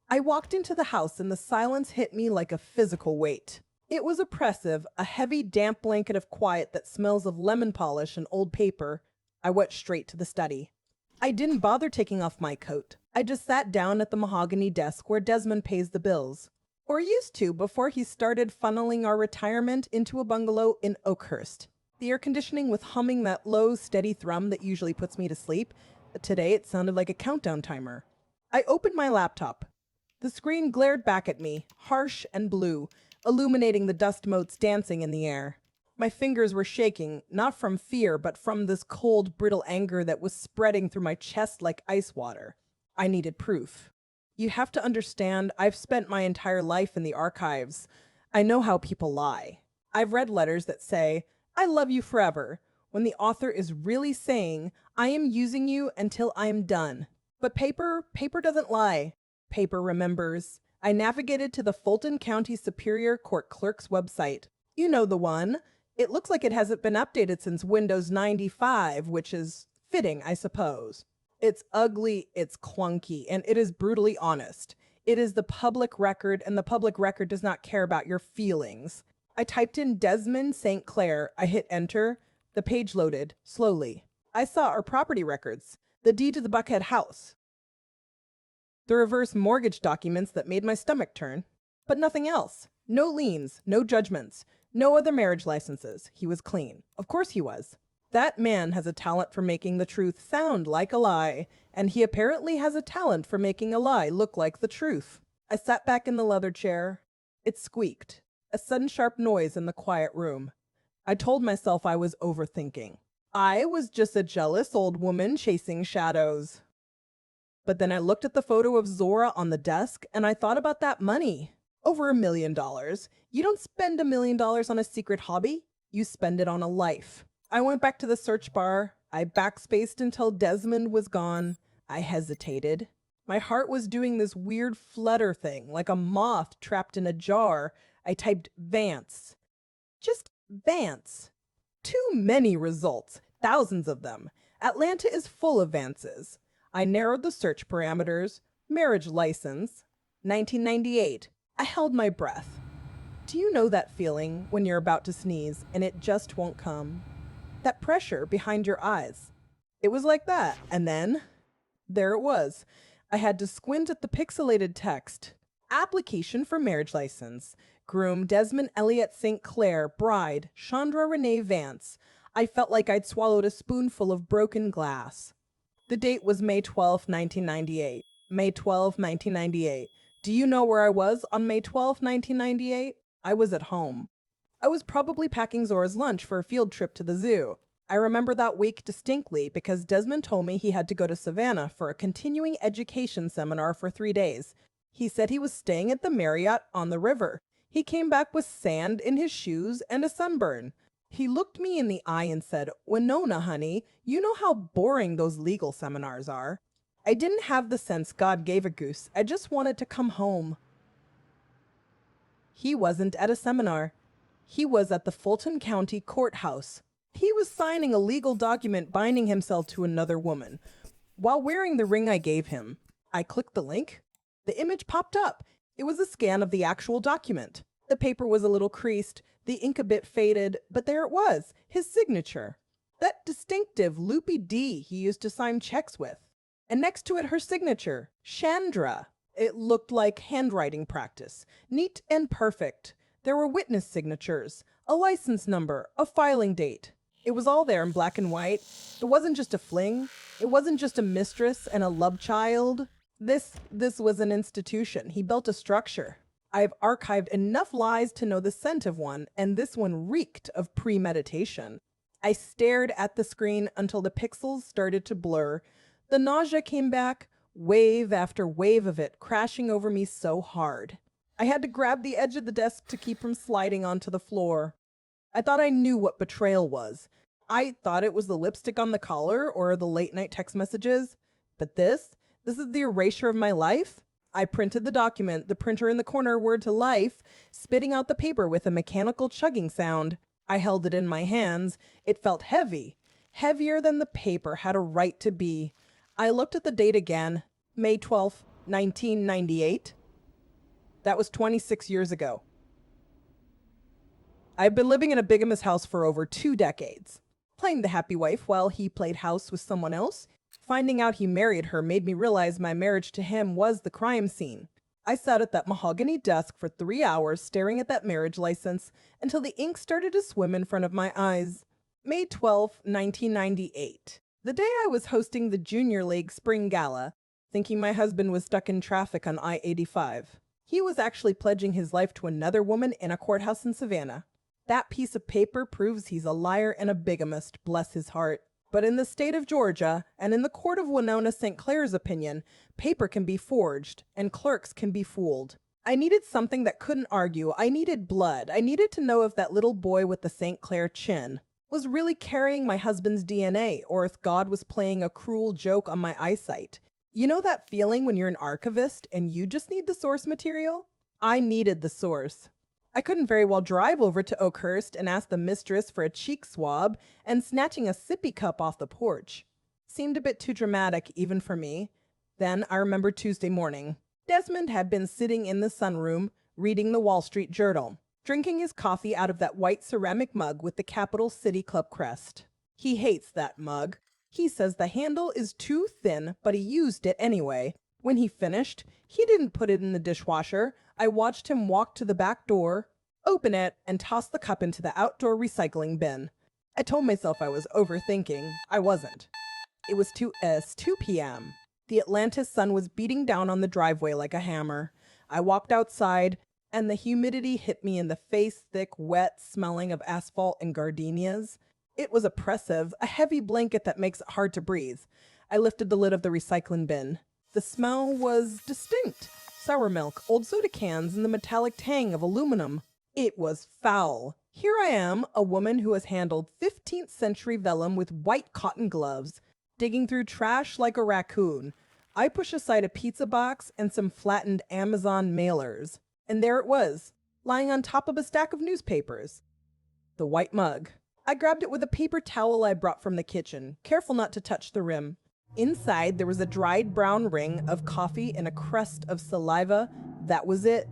I walked into the house and the silence hit me like a physical weight. It was oppressive, a heavy, damp blanket of quiet that smells of lemon polish and old paper. I went straight to the study. I didn't bother taking off my coat. I just sat down at the mahogany desk where Desmond pays the bills, or used to before he started funneling our retirement into a bungalow in Oakhurst. The air conditioning was humming that low, steady thrum that usually puts me to sleep. Today it sounded like a countdown timer. I opened my laptop. The screen glared back at me, harsh and blue, illuminating the dust motes dancing in the air. My fingers were shaking, not from fear, but from this cold, brittle anger that was spreading through my chest like ice water. I needed proof. You have to understand, I've spent my entire life in the archives. I know how people lie. I've read letters that say, "I love you forever," when the author is really saying, "I am using you until I am done." But paper doesn't lie. Paper remembers. I navigated to the Fulton County Superior Court Clerk's website. You know the one. It looks like it hasn't been updated since Windows 95, which is fitting, I suppose. It's ugly, it's clunky, and it is brutally honest. It is the public record, and the public record does not care about your feelings. I typed in Desmond St. Clair. I hit enter. The page loaded, slowly. I saw our property records, the deed to the Buckhead house, the reverse mortgage documents that made my stomach turn, but nothing else. No liens, no judgments, no other marriage licenses. He was clean. Of course he was. That man has a talent for making the truth sound like a lie, and he apparently has a talent for making a lie look like the truth. I sat back in the leather chair. It squeaked. A sudden sharp noise in the quiet room. I told myself I was overthinking. I was just a jealous old woman chasing shadows. But then I looked at the photo of Zora on the desk, and I thought about that money. Over $1 million. You don't spend $1 million on a secret hobby. You spend it on a life. I went back to the search bar. I backspaced until Desmond was gone. I hesitated. My heart was doing this weird flutter thing, like a moth trapped in a jar. I typed Vance. Just Vance. Too many results. Thousands of them. Atlanta is full of Vances. I narrowed the search parameters. Marriage license. 1998. I held my breath. Do you know that feeling when you're about to sneeze and it just won't come? That pressure behind your eyes. It was like that. And then, there it was. I had to squint at the pixelated text. Application for marriage license. Groom Desmond Elliott St. Clair, bride Chandra Renee Vance. I felt like I'd swallowed a spoonful of broken glass. The date was May 12, 1998. May 12, 1998. Do you know where I was on May 12th, 1998? I was at home. I was probably packing Zora's lunch for a field trip to the zoo. I remember that week distinctly because Desmond told me he had to go to Savannah for a continuing education seminar for 3 days. He said he was staying at the Marriott on the river. He came back with sand in his shoes and a sunburn. He looked me in the eye and said, "Winona, honey, you know how boring those legal seminars are." I didn't have the sense God gave a goose. I just wanted to come home. He wasn't at a seminar. He was at the Fulton County Courthouse. He was signing a legal document binding himself to another woman while wearing the ring I gave him. I clicked the link. The image popped up. It was a scan of the actual document. The paper was a little creased, the ink a bit faded, but there it was, his signature. That distinctive loopy D he used to sign checks with. And next to it, her signature, Chandra. It looked like handwriting practice, neat and perfect. There were witness signatures, a license number, a filing date. It was all there in black and white. It wasn't just a fling. It wasn't just a mistress and a love child. This was an institution. He built a structure. I've archived enough lies to know the scent of one, and this one reeked of premeditation. I stared at the screen until the pixels started to blur. The nausea came back, wave after wave of it, crashing over me so hard. I had to grab the edge of the desk to keep from sliding onto the floor. I thought I knew what betrayal was. I thought it was the lipstick on the collar or the late-night text messages. But this is the erasure of my life? I printed the document, the printer in the corner whirred to life, spitting out the paper with a mechanical chugging sound. I held it in my hands. It felt heavy, heavier than the paper had a right to be. I looked at the date again, May 12th, 1998. That was 26 years ago. I've been living in a bigamous house for over 2 decades, playing the happy wife while he played house with someone else. Finding out he married her made me realize my marriage to him was the crime scene. I sat at that mahogany desk for 3 hours staring at that marriage license until the ink started to swim in front of my eyes. May 12th, 1998. The day I was hosting the Junior League Spring Gala, thinking my husband was stuck in traffic on I-85. He was actually pledging his life to another woman in a courthouse in Savannah. That piece of paper proves he's a liar and a bigamist, bless his heart. But in the state of Georgia, and in the court of Winona St. Clair's opinion, paper can be forged, and clerks can be fooled. I needed something that couldn't argue. I needed blood. I needed to know if that little boy with the St. Clair chin was really carrying my husband's DNA, or if God was playing a cruel joke on my eyesight. You know that feeling when you're an archivist and you just need the source material? I needed the source. I couldn't very well drive over to Oakhurst and ask the mistress for a cheek swab and snatching a sippy cup off the porch. Seemed a bit too dramatic even for me. Then I remembered Tuesday morning. Desmond had been sitting in the sunroom reading the Wall Street Journal, drinking his coffee out of that white ceramic mug with the Capital City Club crest. He hates that mug. He says the handle is too thin, but he used it anyway. When he finished, he didn't put it in the dishwasher. I watched him walk to the back door, open it, and toss the cup into the outdoor recycling bin. I told myself I was overthinking. I wasn't. It was 2 p.m. The Atlantis sun was beating down on the driveway like a hammer. I walked outside, and the humidity hit me in the face, thick, wet, smelling of asphalt and gardenias. It was oppressive, a heavy blanket that makes it hard to breathe. I lifted the lid of the recycling bin. The smell was distinct. Sour milk, old soda cans, and the metallic tang of aluminum. It was foul. Here I am, a woman who has handled 15th century vellum with white cotton gloves, digging through trash like a raccoon. I push aside a pizza box and some flattened Amazon mailers. And there it was, lying on top of a stack of newspapers. The white mug. I grabbed it with a paper towel I brought from the kitchen, careful not to touch the rim. Inside, there was a dried brown ring of coffee and a crust of saliva. That was it.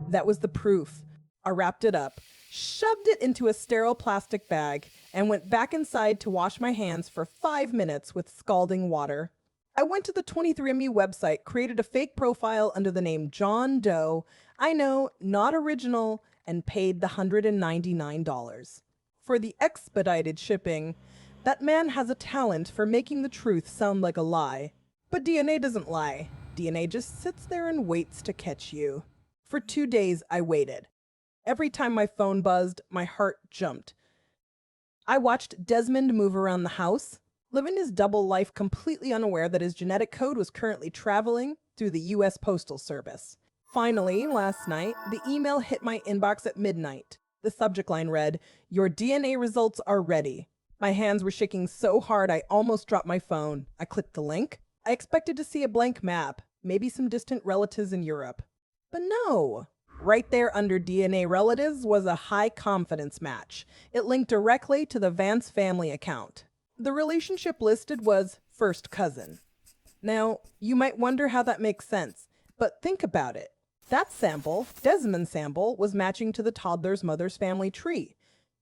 That was the proof. I wrapped it up, shoved it into a sterile plastic bag, and went back inside to wash my hands for 5 minutes with scalding water. I went to the 23andMe website, created a fake profile under the name John Doe. I know, not original, and paid the $199. For the expedited shipping, that man has a talent for making the truth sound like a lie. But DNA doesn't lie. DNA just sits there and waits to catch you. For 2 days, I waited. Every time my phone buzzed, my heart jumped. I watched Desmond move around the house, living his double life completely unaware that his genetic code was currently traveling through the U.S. Postal Service. Finally, last night, the email hit my inbox at midnight. The subject line read, "Your DNA results are ready." My hands were shaking so hard I almost dropped my phone. I clicked the link. I expected to see a blank map, maybe some distant relatives in Europe. But no. Right there under DNA relatives was a high confidence match. It linked directly to the Vance family account. The relationship listed was first cousin. Now, you might wonder how that makes sense, but think about it. That sample, Desmond's sample, was matching to the toddler's mother's family tree.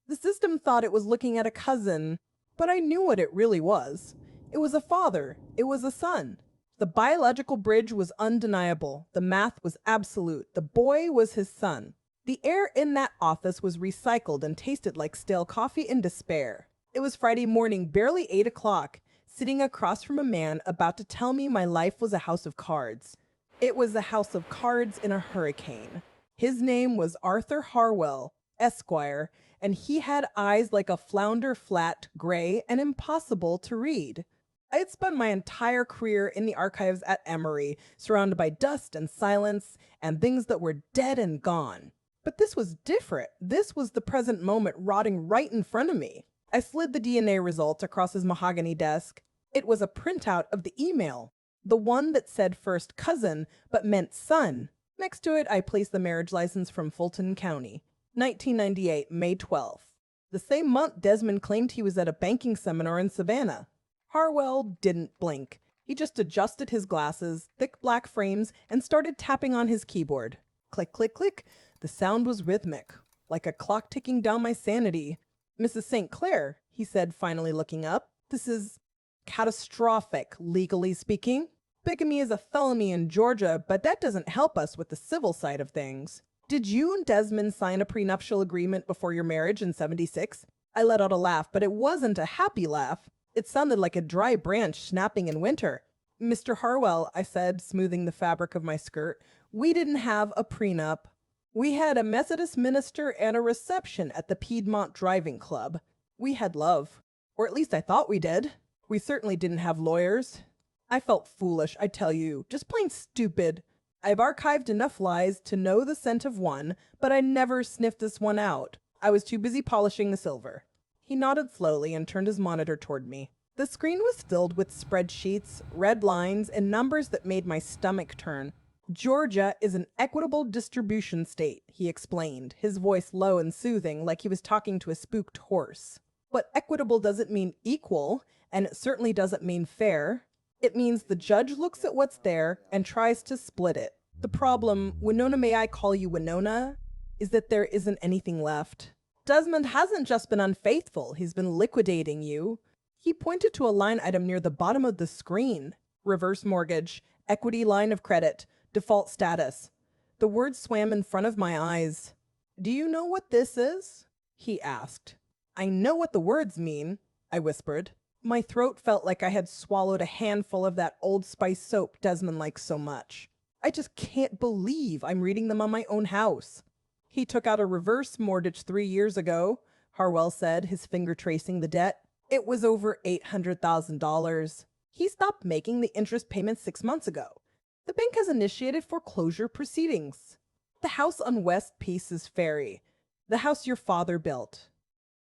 The system thought it was looking at a cousin, but I knew what it really was. It was a father. It was a son. The biological bridge was undeniable. The math was absolute. The boy was his son. The air in that office was recycled and tasted like stale coffee in despair. It was Friday morning, barely 8 o'clock, sitting across from a man about to tell me my life was a house of cards. It was a house of cards in a hurricane. His name was Arthur Harwell, Esquire, and he had eyes like a flounder, flat, gray, and impossible to read. I had spent my entire career in the archives at Emory, surrounded by dust and silence and things that were dead and gone. But this was different. This was the present moment rotting right in front of me. I slid the DNA results across his mahogany desk. It was a printout of the email, the one that said first cousin but meant son. Next to it, I placed the marriage license from Fulton County, 1998, May 12th. The same month, Desmond claimed he was at a banking seminar in Savannah. Harwell didn't blink. He just adjusted his glasses, thick black frames, and started tapping on his keyboard. Click, click, click. The sound was rhythmic, like a clock ticking down my sanity. "Mrs. St. Clair," he said, finally looking up, "this is catastrophic, legally speaking. Bigamy is a felony in Georgia, but that doesn't help us with the civil side of things. Did you and Desmond sign a prenuptial agreement before your marriage in '76? I let out a laugh, but it wasn't a happy laugh. It sounded like a dry branch snapping in winter. "Mr. Harwell," I said, smoothing the fabric of my skirt, "we didn't have a prenup. We had a Methodist minister and a reception at the Piedmont Driving Club. We had love. Or at least I thought we did. We certainly didn't have lawyers. I felt foolish, I tell you, just plain stupid. I've archived enough lies to know the scent of one, but I never sniffed this one out. I was too busy polishing the silver." He nodded slowly and turned his monitor toward me. The screen was filled with spreadsheets, red lines, and numbers that made my stomach turn. "Georgia is an equitable distribution state," he explained, his voice low and soothing, like he was talking to a spooked horse. "But equitable doesn't mean equal, and it certainly doesn't mean fair. It means the judge looks at what's there and tries to split it. The problem, Winona, may I call you Winona, is that there isn't anything left. Desmond hasn't just been unfaithful, he's been liquidating you." He pointed to a line item near the bottom of the screen. "Reverse mortgage, equity line of credit, default status." The words swam in front of my eyes. "Do you know what this is?" he asked. "I know what the words mean," I whispered. My throat felt like I had swallowed a handful of that Old Spice soap Desmond likes so much. "I just can't believe I'm reading them on my own house." "He took out a reverse mortgage 3 years ago," Harwell said, his finger tracing the debt. "It was over $800,000. He stopped making the interest payments 6 months ago. The bank has initiated foreclosure proceedings. The house on West Pieces Ferry, the house your father built.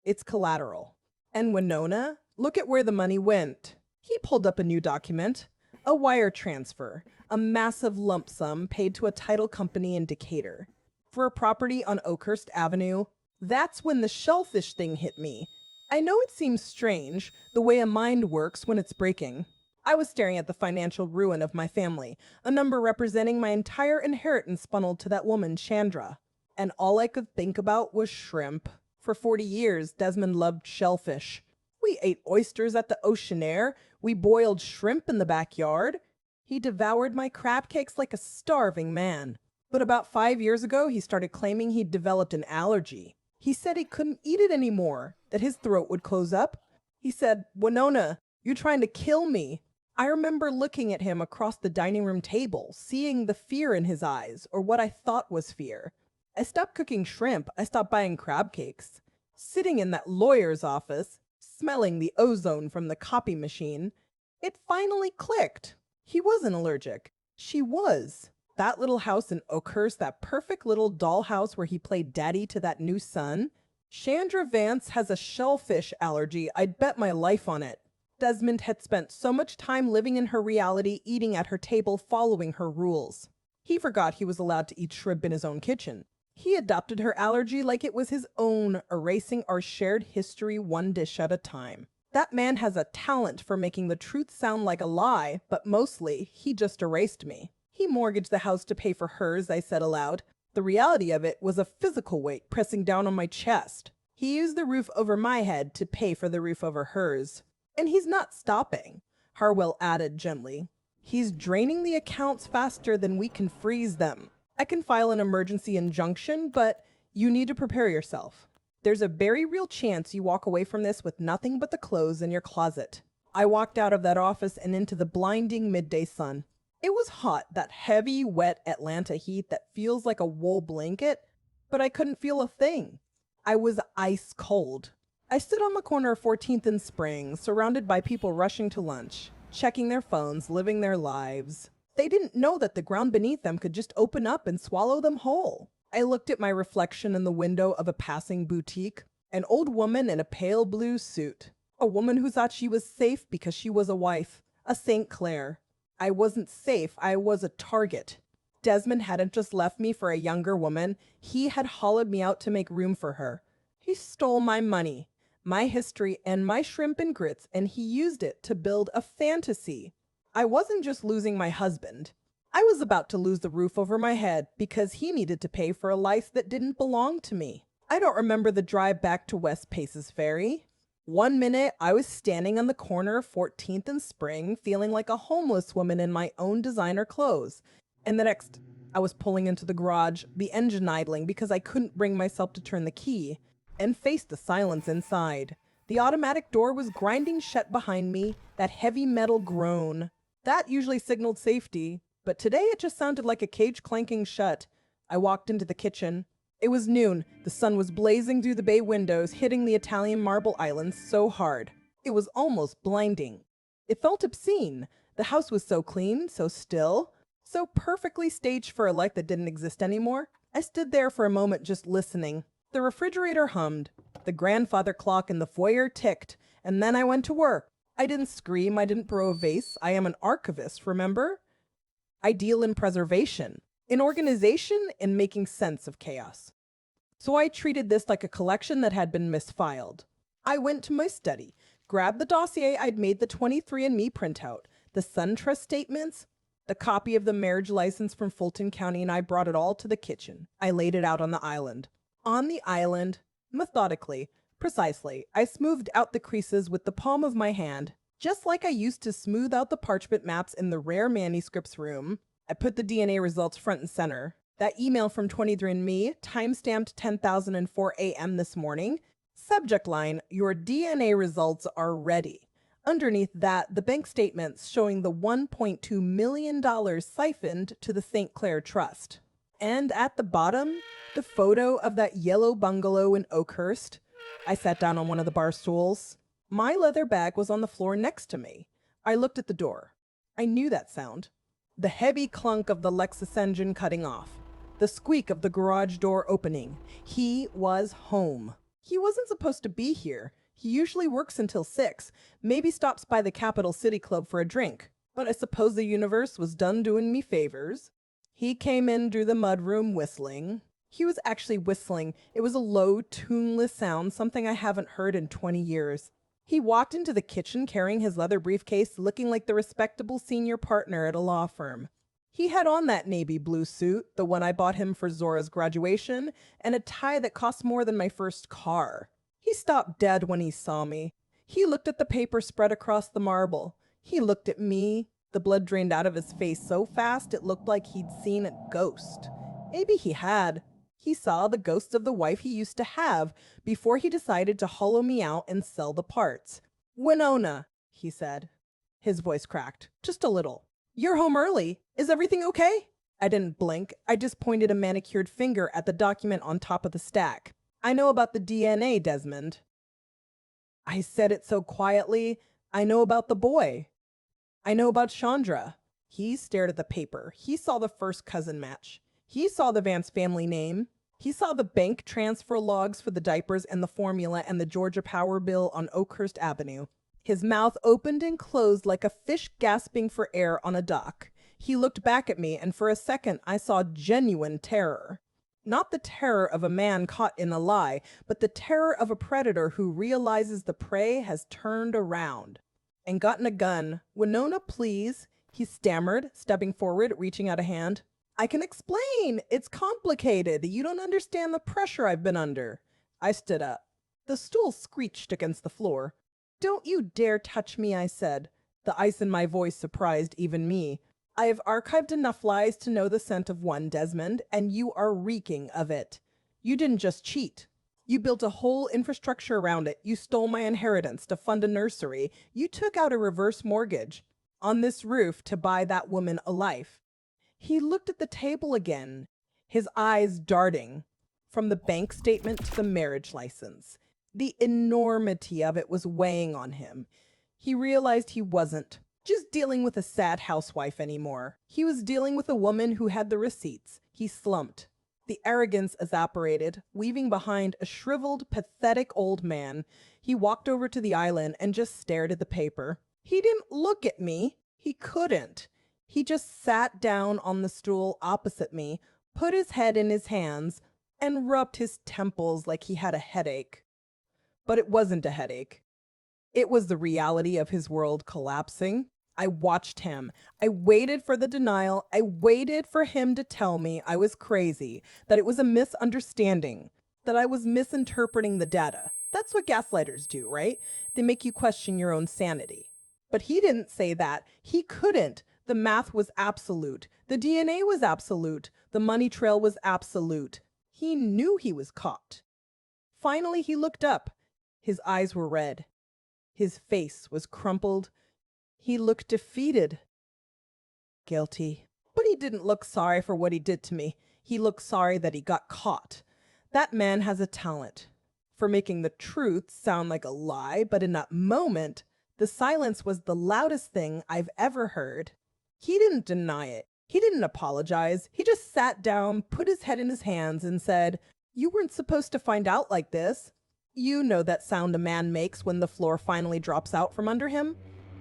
It's collateral. And Winona, look at where the money went." He pulled up a new document. A wire transfer, a massive lump sum paid to a title company in Decatur for a property on Oakhurst Avenue. That's when the shellfish thing hit me. I know it seems strange, the way a mind works when it's breaking. I was staring at the financial ruin of my family, a number representing my entire inheritance funneled to that woman, Chandra. And all I could think about was shrimp. For 40 years, Desmond loved shellfish. We ate oysters at the Oceanaire. We boiled shrimp in the backyard. He devoured my crab cakes like a starving man. But about 5 years ago, he started claiming he'd developed an allergy. He said he couldn't eat it anymore, that his throat would close up. He said, "Winona, you're trying to kill me." I remember looking at him across the dining room table, seeing the fear in his eyes, or what I thought was fear. I stopped cooking shrimp. I stopped buying crab cakes. Sitting in that lawyer's office, smelling the ozone from the copy machine, it finally clicked. He wasn't allergic. She was. That little house in Oakhurst, that perfect little dollhouse where he played daddy to that new son. Chandra Vance has a shellfish allergy. I'd bet my life on it. Desmond had spent so much time living in her reality, eating at her table, following her rules. He forgot he was allowed to eat shrimp in his own kitchen. He adopted her allergy like it was his own, erasing our shared history one dish at a time. That man has a talent for making the truth sound like a lie, but mostly, he just erased me. He mortgaged the house to pay for hers, I said aloud. The reality of it was a physical weight pressing down on my chest. He used the roof over my head to pay for the roof over hers. And he's not stopping, Harwell added gently. He's draining the accounts faster than we can freeze them. I can file an emergency injunction, but you need to prepare yourself. There's a very real chance you walk away from this with nothing but the clothes in your closet. I walked out of that office and into the blinding midday sun. It was hot, that heavy, wet Atlanta heat that feels like a wool blanket, but I couldn't feel a thing. I was ice cold. I stood on the corner of 14th and Spring, surrounded by people rushing to lunch, checking their phones, living their lives. They didn't know that the ground beneath them could just open up and swallow them whole. I looked at my reflection in the window of a passing boutique, an old woman in a pale blue suit, a woman who thought she was safe because she was a wife, a St. Clair. I wasn't safe, I was a target. Desmond hadn't just left me for a younger woman, he had hollowed me out to make room for her. He stole my money, my history, and my shrimp and grits, and he used it to build a fantasy. I wasn't just losing my husband. I was about to lose the roof over my head because he needed to pay for a life that didn't belong to me. I don't remember the drive back to West Paces Ferry. One minute, I was standing on the corner of 14th and Spring, feeling like a homeless woman in my own designer clothes. And the next, I was pulling into the garage, the engine idling because I couldn't bring myself to turn the key, and faced the silence inside. The automatic door was grinding shut behind me, that heavy metal groan. That usually signaled safety, but today it just sounded like a cage clanking shut. I walked into the kitchen. It was noon. The sun was blazing through the bay windows, hitting the Italian marble islands so hard. It was almost blinding. It felt obscene. The house was so clean, so still, so perfectly staged for a life that didn't exist anymore. I stood there for a moment just listening. The refrigerator hummed. The grandfather clock in the foyer ticked, and then I went to work. I didn't scream, I didn't throw a vase. I am an archivist, remember? I deal in preservation, in organization, in making sense of chaos. So I treated this like a collection that had been misfiled. I went to my study, grabbed the dossier I'd made the 23andMe printout, the SunTrust statements, the copy of the marriage license from Fulton County, and I brought it all to the kitchen. I laid it out on the island. On the island, methodically, precisely, I smoothed out the creases with the palm of my hand, just like I used to smooth out the parchment maps in the rare manuscripts room. I put the DNA results front and center. That email from 23andMe, timestamped 10,004 a.m. this morning. Subject line, your DNA results are ready. Underneath that, the bank statements showing the $1.2 million siphoned to the St. Clair Trust. And at the bottom, the photo of that yellow bungalow in Oakhurst. I sat down on one of the bar stools. My leather bag was on the floor next to me. I looked at the door. I knew that sound. The heavy clunk of the Lexus engine cutting off. The squeak of the garage door opening. He was home. He wasn't supposed to be here. He usually works until 6, maybe stops by the Capital City Club for a drink. But I suppose the universe was done doing me favors. He came in through the mudroom whistling. He was actually whistling. It was a low, tuneless sound, something I haven't heard in 20 years. He walked into the kitchen carrying his leather briefcase, looking like the respectable senior partner at a law firm. He had on that navy blue suit, the one I bought him for Zora's graduation, and a tie that cost more than my first car. He stopped dead when he saw me. He looked at the paper spread across the marble. He looked at me. The blood drained out of his face so fast it looked like he'd seen a ghost. Maybe he had. He saw the ghost of the wife he used to have before he decided to hollow me out and sell the parts. "Winona," he said. His voice cracked, just a little. You're home early. Is everything okay? I didn't blink. I just pointed a manicured finger at the document on top of the stack. I know about the DNA, Desmond. I said it so quietly. I know about the boy. I know about Chandra. He stared at the paper. He saw the first cousin match. He saw the Vance family name. He saw the bank transfer logs for the diapers and the formula and the Georgia Power bill on Oakhurst Avenue. His mouth opened and closed like a fish gasping for air on a dock. He looked back at me, and for a second I saw genuine terror. Not the terror of a man caught in a lie, but the terror of a predator who realizes the prey has turned around. And gotten a gun. Winona, please, he stammered, stepping forward, reaching out a hand. I can explain. It's complicated. You don't understand the pressure I've been under. I stood up. The stool screeched against the floor. Don't you dare touch me, I said. The ice in my voice surprised even me. I have archived enough lies to know the scent of one, Desmond, and you are reeking of it. You didn't just cheat. You built a whole infrastructure around it. You stole my inheritance to fund a nursery. You took out a reverse mortgage on this roof to buy that woman a life. He looked at the table again, his eyes darting from the bank statement to the marriage license. The enormity of it was weighing on him. He realized he wasn't just dealing with a sad housewife anymore. He was dealing with a woman who had the receipts. He slumped. The arrogance evaporated, leaving behind a shriveled, pathetic old man. He walked over to the island and just stared at the paper. He didn't look at me. He couldn't. He just sat down on the stool opposite me, put his head in his hands, and rubbed his temples like he had a headache. But it wasn't a headache. It was the reality of his world collapsing. I watched him. I waited for the denial. I waited for him to tell me I was crazy, that it was a misunderstanding, that I was misinterpreting the data. That's what gaslighters do, right? They make you question your own sanity. But he didn't say that. He couldn't. The math was absolute. The DNA was absolute. The money trail was absolute. He knew he was caught. Finally, he looked up. His eyes were red. His face was crumpled. He looked defeated. Guilty. But he didn't look sorry for what he did to me. He looked sorry that he got caught. That man has a talent for making the truth sound like a lie, but in that moment, the silence was the loudest thing I've ever heard. He didn't deny it. He didn't apologize. He just sat down, put his head in his hands, and said, "You weren't supposed to find out like this." You know that sound a man makes when the floor finally drops out from under him?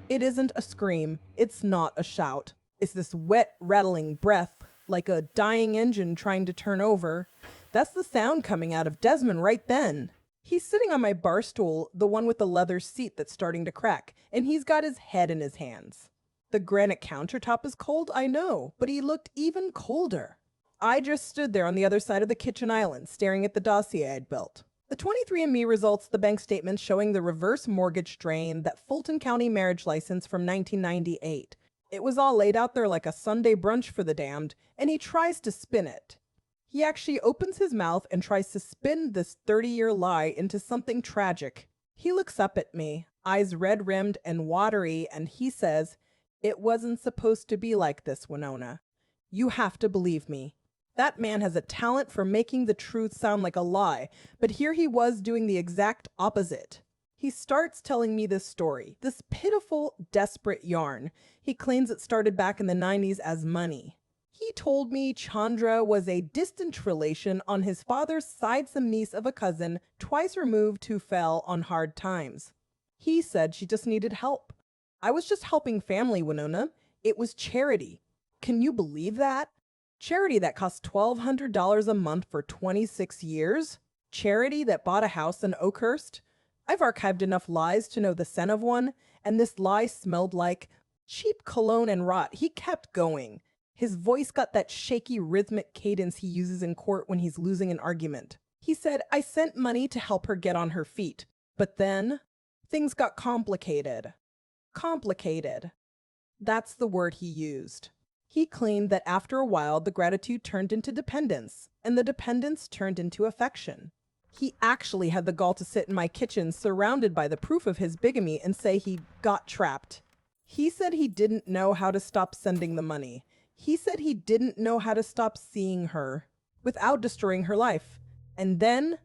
It isn't a scream. It's not a shout. It's this wet, rattling breath, like a dying engine trying to turn over. That's the sound coming out of Desmond right then. He's sitting on my bar stool, the one with the leather seat that's starting to crack, and he's got his head in his hands. The granite countertop is cold, I know, but he looked even colder. I just stood there on the other side of the kitchen island, staring at the dossier I'd built. The 23andMe results, the bank statement showing the reverse mortgage drain, that Fulton County marriage license from 1998. It was all laid out there like a Sunday brunch for the damned, and he tries to spin it. He actually opens his mouth and tries to spin this 30-year lie into something tragic. He looks up at me, eyes red-rimmed and watery, and he says, "It wasn't supposed to be like this, Winona. You have to believe me." That man has a talent for making the truth sound like a lie, but here he was doing the exact opposite. He starts telling me this story, this pitiful, desperate yarn. He claims it started back in the 90s as money. He told me Chandra was a distant relation on his father's side, some niece of a cousin, twice removed, who fell on hard times. He said she just needed help. I was just helping family, Winona. It was charity. Can you believe that? Charity that cost $1,200 a month for 26 years? Charity that bought a house in Oakhurst? I've archived enough lies to know the scent of one, and this lie smelled like cheap cologne and rot. He kept going. His voice got that shaky rhythmic cadence he uses in court when he's losing an argument. He said, "I sent money to help her get on her feet. But then things got complicated." Complicated. That's the word he used. He claimed that after a while, the gratitude turned into dependence, and the dependence turned into affection. He actually had the gall to sit in my kitchen surrounded by the proof of his bigamy and say he got trapped. He said he didn't know how to stop sending the money. He said he didn't know how to stop seeing her without destroying her life. And then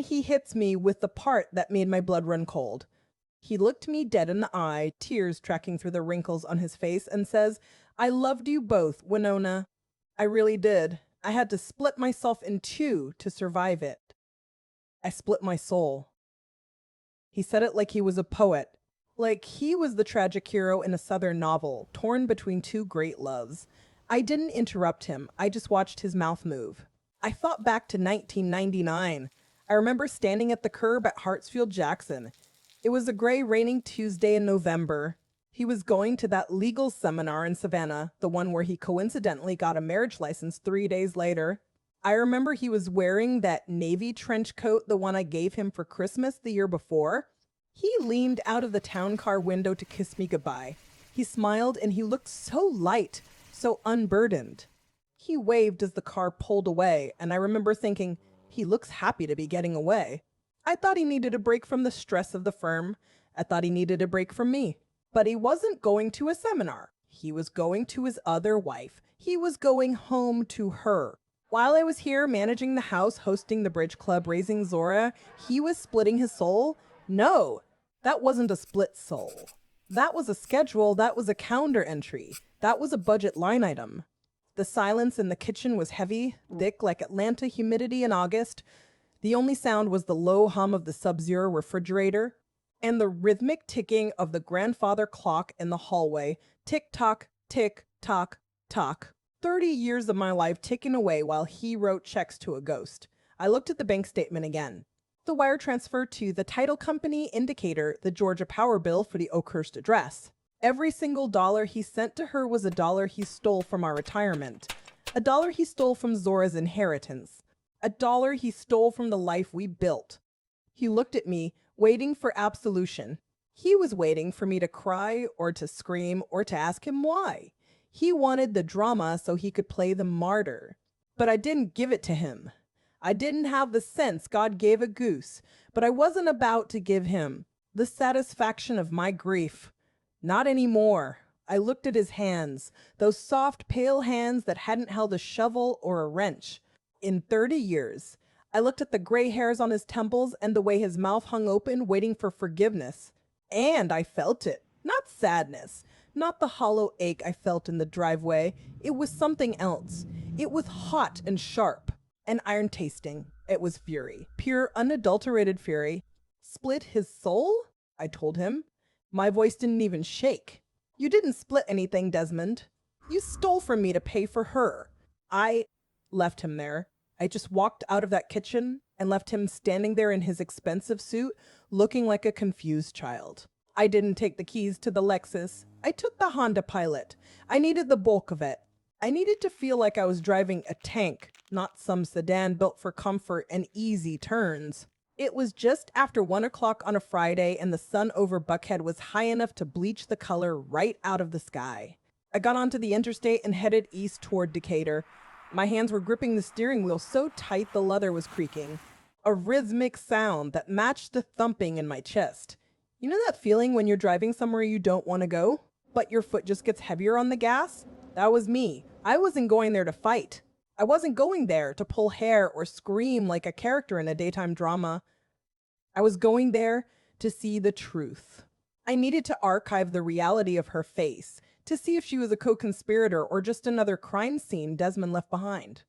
he hits me with the part that made my blood run cold. He looked me dead in the eye, tears tracking through the wrinkles on his face, and says, "I loved you both, Winona. I really did. I had to split myself in two to survive it. I split my soul." He said it like he was a poet, like he was the tragic hero in a Southern novel, torn between two great loves. I didn't interrupt him. I just watched his mouth move. I thought back to 1999. I remember standing at the curb at Hartsfield-Jackson. It was a gray, raining Tuesday in November. He was going to that legal seminar in Savannah, the one where he coincidentally got a marriage license 3 days later. I remember he was wearing that navy trench coat, the one I gave him for Christmas the year before. He leaned out of the town car window to kiss me goodbye. He smiled and he looked so light, so unburdened. He waved as the car pulled away, and I remember thinking, he looks happy to be getting away. I thought he needed a break from the stress of the firm. I thought he needed a break from me. But he wasn't going to a seminar. He was going to his other wife. He was going home to her. While I was here managing the house, hosting the bridge club, raising Zora, he was splitting his soul? No, that wasn't a split soul. That was a schedule. That was a calendar entry. That was a budget line item. The silence in the kitchen was heavy, thick like Atlanta humidity in August. The only sound was the low hum of the Sub-Zero refrigerator and the rhythmic ticking of the grandfather clock in the hallway. Tick-tock, tick-tock, tock. 30 years of my life ticking away while he wrote checks to a ghost. I looked at the bank statement again. The wire transfer to the title company indicator the Georgia power bill for the Oakhurst address. Every single dollar he sent to her was a dollar he stole from our retirement. A dollar he stole from Zora's inheritance. A dollar he stole from the life we built. He looked at me, waiting for absolution. He was waiting for me to cry or to scream or to ask him why. He wanted the drama so he could play the martyr. But I didn't give it to him. I didn't have the sense God gave a goose, but I wasn't about to give him the satisfaction of my grief. Not anymore. I looked at his hands, those soft, pale hands that hadn't held a shovel or a wrench in 30 years. I looked at the gray hairs on his temples and the way his mouth hung open, waiting for forgiveness. And I felt it. Not sadness. Not the hollow ache I felt in the driveway. It was something else. It was hot and sharp and iron tasting. It was fury. Pure, unadulterated fury. Split his soul? I told him. My voice didn't even shake. You didn't split anything, Desmond. You stole from me to pay for her. I left him there. I just walked out of that kitchen and left him standing there in his expensive suit, looking like a confused child. I didn't take the keys to the Lexus. I took the Honda Pilot. I needed the bulk of it. I needed to feel like I was driving a tank, not some sedan built for comfort and easy turns. It was just after 1 o'clock on a Friday and the sun over Buckhead was high enough to bleach the color right out of the sky. I got onto the interstate and headed east toward Decatur. My hands were gripping the steering wheel so tight the leather was creaking. A rhythmic sound that matched the thumping in my chest. You know that feeling when you're driving somewhere you don't want to go, but your foot just gets heavier on the gas? That was me. I wasn't going there to fight. I wasn't going there to pull hair or scream like a character in a daytime drama. I was going there to see the truth. I needed to archive the reality of her face, to see if she was a co-conspirator or just another crime scene Desmond left behind.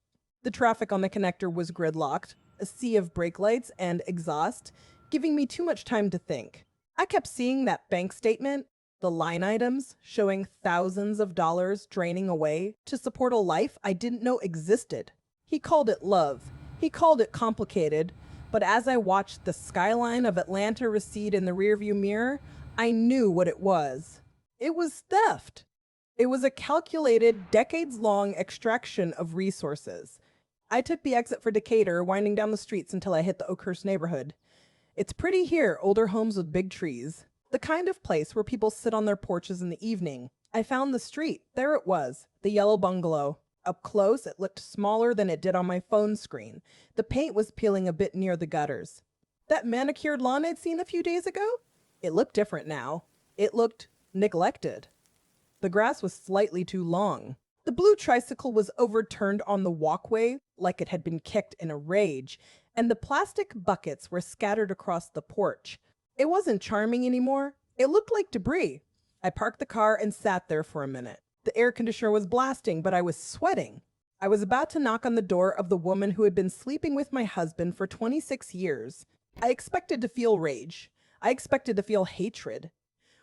The traffic on the connector was gridlocked, a sea of brake lights and exhaust, giving me too much time to think. I kept seeing that bank statement, the line items showing thousands of dollars draining away to support a life I didn't know existed. He called it love. He called it complicated. But as I watched the skyline of Atlanta recede in the rearview mirror, I knew what it was. It was theft. It was a calculated, decades-long extraction of resources. I took the exit for Decatur, winding down the streets until I hit the Oakhurst neighborhood. It's pretty here, older homes with big trees. The kind of place where people sit on their porches in the evening. I found the street. There it was, the yellow bungalow. Up close, it looked smaller than it did on my phone screen. The paint was peeling a bit near the gutters. That manicured lawn I'd seen a few days ago? It looked different now. It looked neglected. The grass was slightly too long. The blue tricycle was overturned on the walkway like it had been kicked in a rage, and the plastic buckets were scattered across the porch. It wasn't charming anymore. It looked like debris. I parked the car and sat there for a minute. The air conditioner was blasting, but I was sweating. I was about to knock on the door of the woman who had been sleeping with my husband for 26 years. I expected to feel rage. I expected to feel hatred.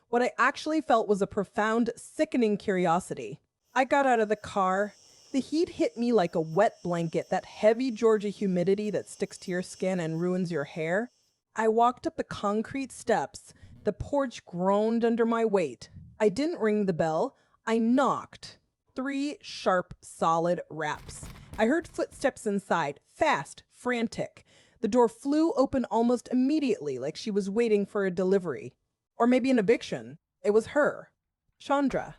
What I actually felt was a profound, sickening curiosity. I got out of the car. The heat hit me like a wet blanket, that heavy Georgia humidity that sticks to your skin and ruins your hair. I walked up the concrete steps. The porch groaned under my weight. I didn't ring the bell. I knocked. 3 sharp, solid raps. I heard footsteps inside, fast, frantic. The door flew open almost immediately, like she was waiting for a delivery. Or maybe an eviction. It was her, Chandra.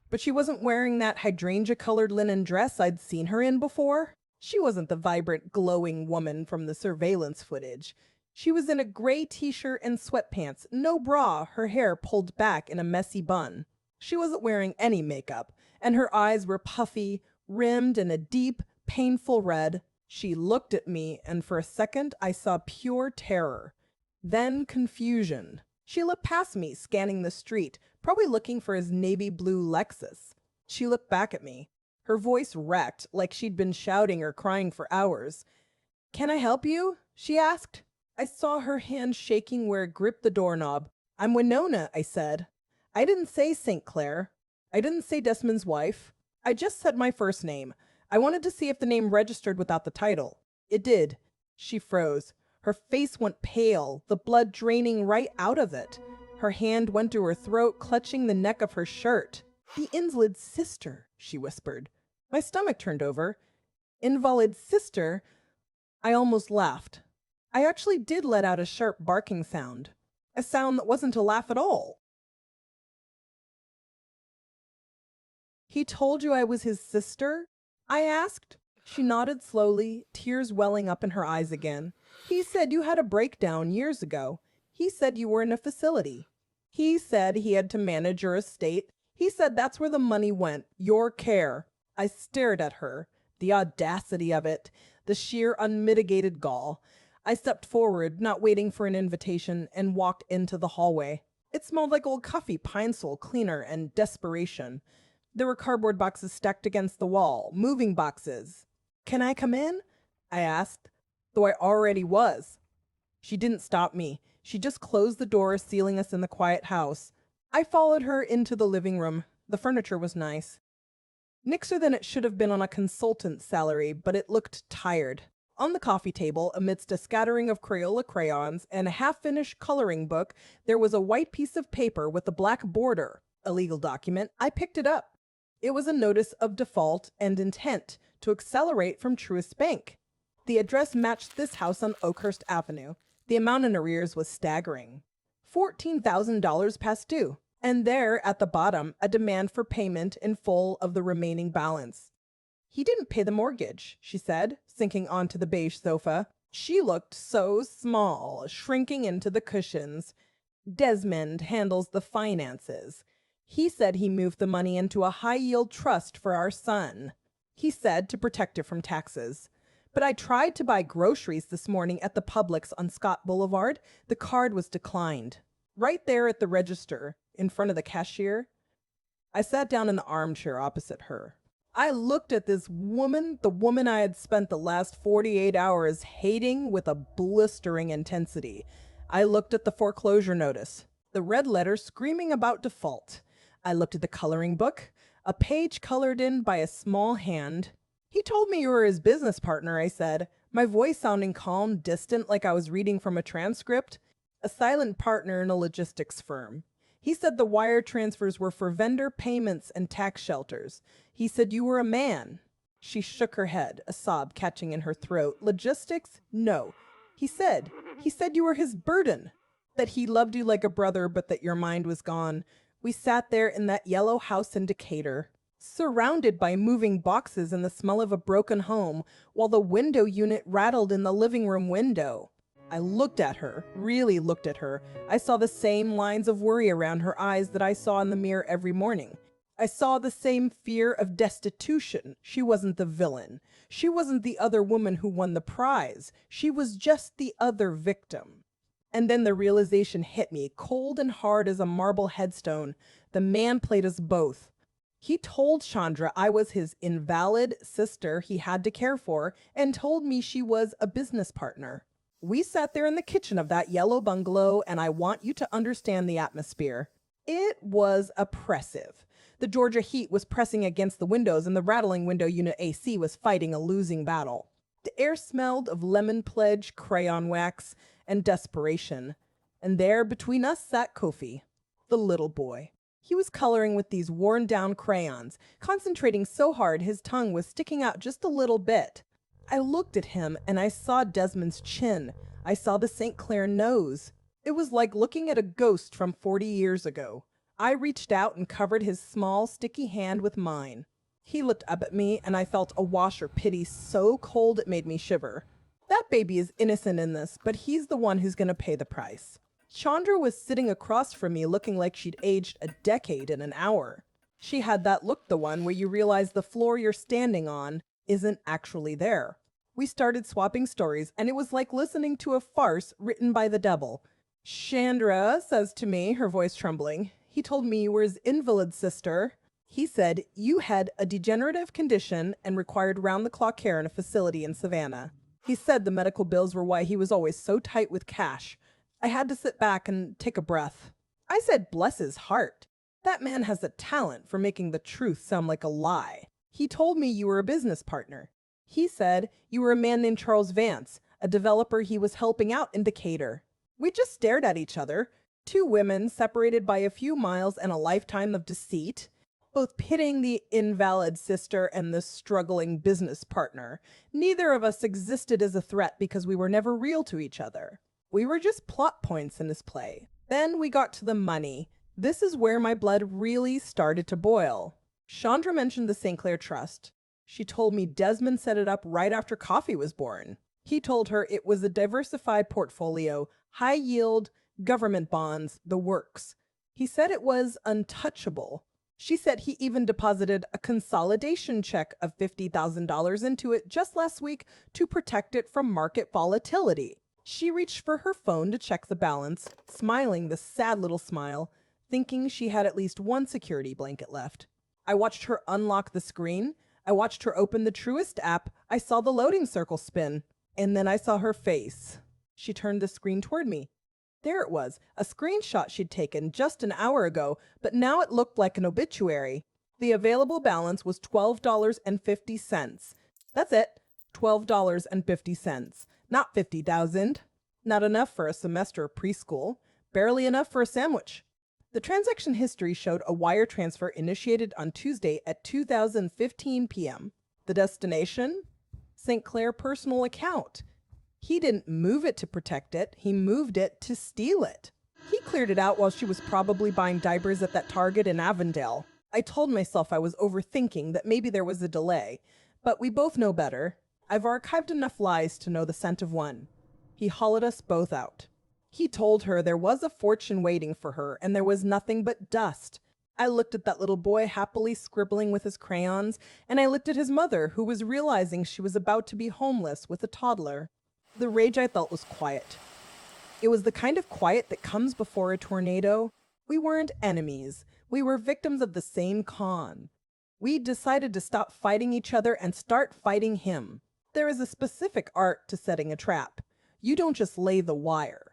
But she wasn't wearing that hydrangea-colored linen dress I'd seen her in before. She wasn't the vibrant, glowing woman from the surveillance footage. She was in a gray t-shirt and sweatpants, no bra, her hair pulled back in a messy bun. She wasn't wearing any makeup, and her eyes were puffy, rimmed in a deep, painful red. She looked at me, and for a second I saw pure terror. Then confusion. She looked past me, scanning the street, probably looking for his navy blue Lexus. She looked back at me. Her voice wrecked, like she'd been shouting or crying for hours. "Can I help you?" she asked. I saw her hand shaking where it gripped the doorknob. "I'm Winona," I said. I didn't say St. Clair. I didn't say Desmond's wife. I just said my first name. I wanted to see if the name registered without the title. It did. She froze. Her face went pale, the blood draining right out of it. Her hand went to her throat, clutching the neck of her shirt. "The invalid sister," she whispered. My stomach turned over. Invalid sister? I almost laughed. I actually did let out a sharp barking sound. A sound that wasn't a laugh at all. "He told you I was his sister?" I asked. She nodded slowly, tears welling up in her eyes again. "He said you had a breakdown years ago. He said you were in a facility. He said he had to manage your estate. He said that's where the money went, your care." I stared at her. The audacity of it. The sheer unmitigated gall. I stepped forward, not waiting for an invitation, and walked into the hallway. It smelled like old coffee, Pine Sol, cleaner, and desperation. There were cardboard boxes stacked against the wall, moving boxes. "Can I come in?" I asked, though I already was. She didn't stop me. She just closed the door, sealing us in the quiet house. I followed her into the living room. The furniture was nice. Nixer than it should have been on a consultant's salary, but it looked tired. On the coffee table, amidst a scattering of Crayola crayons and a half-finished coloring book, there was a white piece of paper with a black border, a legal document. I picked it up. It was a notice of default and intent to accelerate from Truist Bank. The address matched this house on Oakhurst Avenue. The amount in arrears was staggering. $14,000 past due. And there, at the bottom, a demand for payment in full of the remaining balance. "He didn't pay the mortgage," she said, sinking onto the beige sofa. She looked so small, shrinking into the cushions. "Desmond handles the finances. He said he moved the money into a high-yield trust for our son. He said to protect it from taxes. But I tried to buy groceries this morning at the Publix on Scott Boulevard. The card was declined. Right there at the register, in front of the cashier." I sat down in the armchair opposite her. I looked at this woman, the woman I had spent the last 48 hours hating with a blistering intensity. I looked at the foreclosure notice, the red letter screaming about default. I looked at the coloring book, a page colored in by a small hand. "He told me you were his business partner," I said, my voice sounding calm, distant, like I was reading from a transcript. "A silent partner in a logistics firm. He said the wire transfers were for vendor payments and tax shelters. He said you were a man." She shook her head, a sob catching in her throat. "Logistics? No. He said you were his burden. That he loved you like a brother, but that your mind was gone. We sat there in that yellow house in Decatur, surrounded by moving boxes and the smell of a broken home, while the window unit rattled in the living room window. I looked at her, really looked at her. I saw the same lines of worry around her eyes that I saw in the mirror every morning. I saw the same fear of destitution. She wasn't the villain. She wasn't the other woman who won the prize. She was just the other victim. And then the realization hit me, cold and hard as a marble headstone. The man played us both. He told Chandra I was his invalid sister he had to care for and told me she was a business partner. We sat there in the kitchen of that yellow bungalow, and I want you to understand the atmosphere. It was oppressive. The Georgia heat was pressing against the windows, and the rattling window unit AC was fighting a losing battle. The air smelled of lemon pledge, crayon wax, and desperation. And there between us sat Kofi, the little boy. He was coloring with these worn-down crayons, concentrating so hard his tongue was sticking out just a little bit. I looked at him and I saw Desmond's chin. I saw the St. Clair nose. It was like looking at a ghost from 40 years ago. I reached out and covered his small, sticky hand with mine. He looked up at me and I felt a wash or pity so cold it made me shiver. That baby is innocent in this, but he's the one who's going to pay the price. Chandra was sitting across from me looking like she'd aged a decade in an hour. She had that look, the one where you realize the floor you're standing on isn't actually there. We started swapping stories, and it was like listening to a farce written by the devil. Chandra says to me, her voice trembling, he told me you were his invalid sister. He said you had a degenerative condition and required round-the-clock care in a facility in Savannah. He said the medical bills were why he was always so tight with cash. I had to sit back and take a breath. I said, bless his heart. That man has a talent for making the truth sound like a lie. He told me you were a business partner. He said you were a man named Charles Vance, a developer he was helping out in Decatur. We just stared at each other, two women separated by a few miles and a lifetime of deceit, both pitying the invalid sister and the struggling business partner. Neither of us existed as a threat because we were never real to each other. We were just plot points in this play. Then we got to the money. This is where my blood really started to boil. Chandra mentioned the St. Clair Trust. She told me Desmond set it up right after Coffee was born. He told her it was a diversified portfolio, high yield, government bonds, the works. He said it was untouchable. She said he even deposited a consolidation check of $50,000 into it just last week to protect it from market volatility. She reached for her phone to check the balance, smiling the sad little smile, thinking she had at least one security blanket left. I watched her unlock the screen. I watched her open the Truist app. I saw the loading circle spin. And then I saw her face. She turned the screen toward me. There it was, a screenshot she'd taken just an hour ago, but now it looked like an obituary. The available balance was $12.50. That's it, $12.50. Not $50,000. Not enough for a semester of preschool. Barely enough for a sandwich. The transaction history showed a wire transfer initiated on Tuesday at 2:15 p.m. The destination? St. Clair personal account. He didn't move it to protect it. He moved it to steal it. He cleared it out while she was probably buying diapers at that Target in Avondale. I told myself I was overthinking, that maybe there was a delay. But we both know better. I've archived enough lies to know the scent of one. He hollowed us both out. He told her there was a fortune waiting for her, and there was nothing but dust. I looked at that little boy happily scribbling with his crayons, and I looked at his mother, who was realizing she was about to be homeless with a toddler. The rage I felt was quiet. It was the kind of quiet that comes before a tornado. We weren't enemies. We were victims of the same con. We decided to stop fighting each other and start fighting him. There is a specific art to setting a trap. You don't just lay the wire.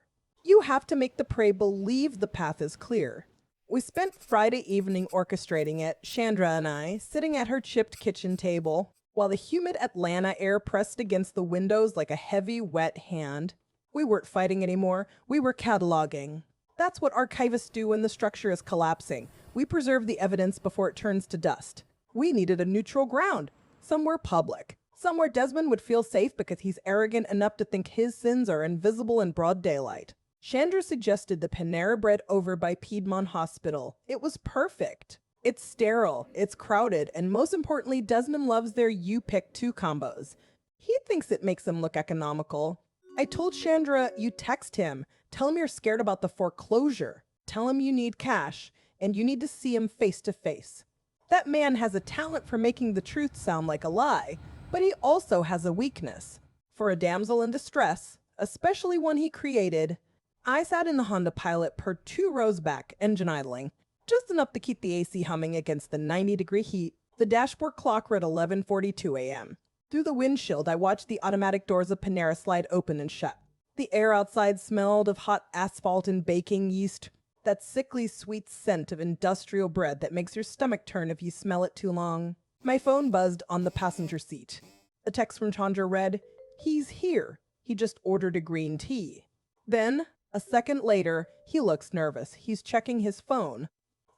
You have to make the prey believe the path is clear. We spent Friday evening orchestrating it, Chandra and I, sitting at her chipped kitchen table, while the humid Atlanta air pressed against the windows like a heavy, wet hand. We weren't fighting anymore. We were cataloging. That's what archivists do when the structure is collapsing. We preserve the evidence before it turns to dust. We needed a neutral ground, somewhere public, somewhere Desmond would feel safe because he's arrogant enough to think his sins are invisible in broad daylight. Chandra suggested the Panera Bread over by Piedmont Hospital. It was perfect. It's sterile, it's crowded, and most importantly, Desmond loves their You Pick Two combos. He thinks it makes them look economical. I told Chandra, you text him. Tell him you're scared about the foreclosure. Tell him you need cash, and you need to see him face to face. That man has a talent for making the truth sound like a lie, but he also has a weakness. For a damsel in distress, especially one he created, I sat in the Honda Pilot per 2 rows back, engine idling, just enough to keep the AC humming against the 90-degree heat. The dashboard clock read 11:42 a.m. Through the windshield, I watched the automatic doors of Panera slide open and shut. The air outside smelled of hot asphalt and baking yeast, that sickly sweet scent of industrial bread that makes your stomach turn if you smell it too long. My phone buzzed on the passenger seat. A text from Chandra read, "He's here. He just ordered a green tea." Then, a second later, he looks nervous. He's checking his phone.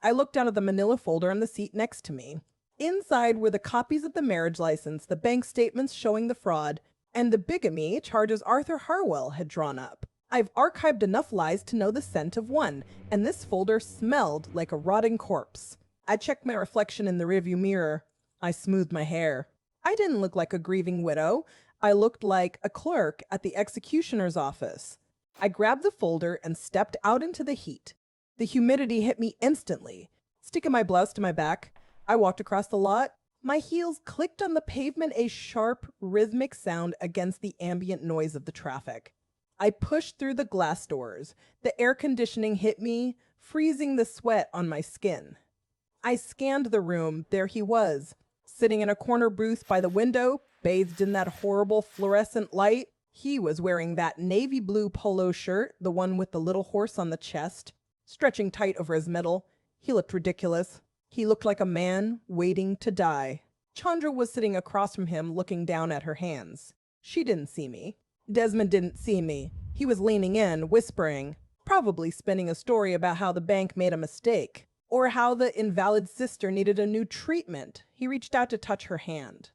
I looked down at the manila folder on the seat next to me. Inside were the copies of the marriage license, the bank statements showing the fraud, and the bigamy charges Arthur Harwell had drawn up. I've archived enough lies to know the scent of one, and this folder smelled like a rotting corpse. I checked my reflection in the rearview mirror. I smoothed my hair. I didn't look like a grieving widow. I looked like a clerk at the executioner's office. I grabbed the folder and stepped out into the heat. The humidity hit me instantly. Sticking my blouse to my back, I walked across the lot. My heels clicked on the pavement, a sharp, rhythmic sound against the ambient noise of the traffic. I pushed through the glass doors. The air conditioning hit me, freezing the sweat on my skin. I scanned the room. There he was, sitting in a corner booth by the window, bathed in that horrible fluorescent light. He was wearing that navy blue polo shirt, the one with the little horse on the chest, stretching tight over his middle. He looked ridiculous. He looked like a man waiting to die. Chandra was sitting across from him, looking down at her hands. She didn't see me. Desmond didn't see me. He was leaning in, whispering, probably spinning a story about how the bank made a mistake, or how the invalid sister needed a new treatment. He reached out to touch her hand.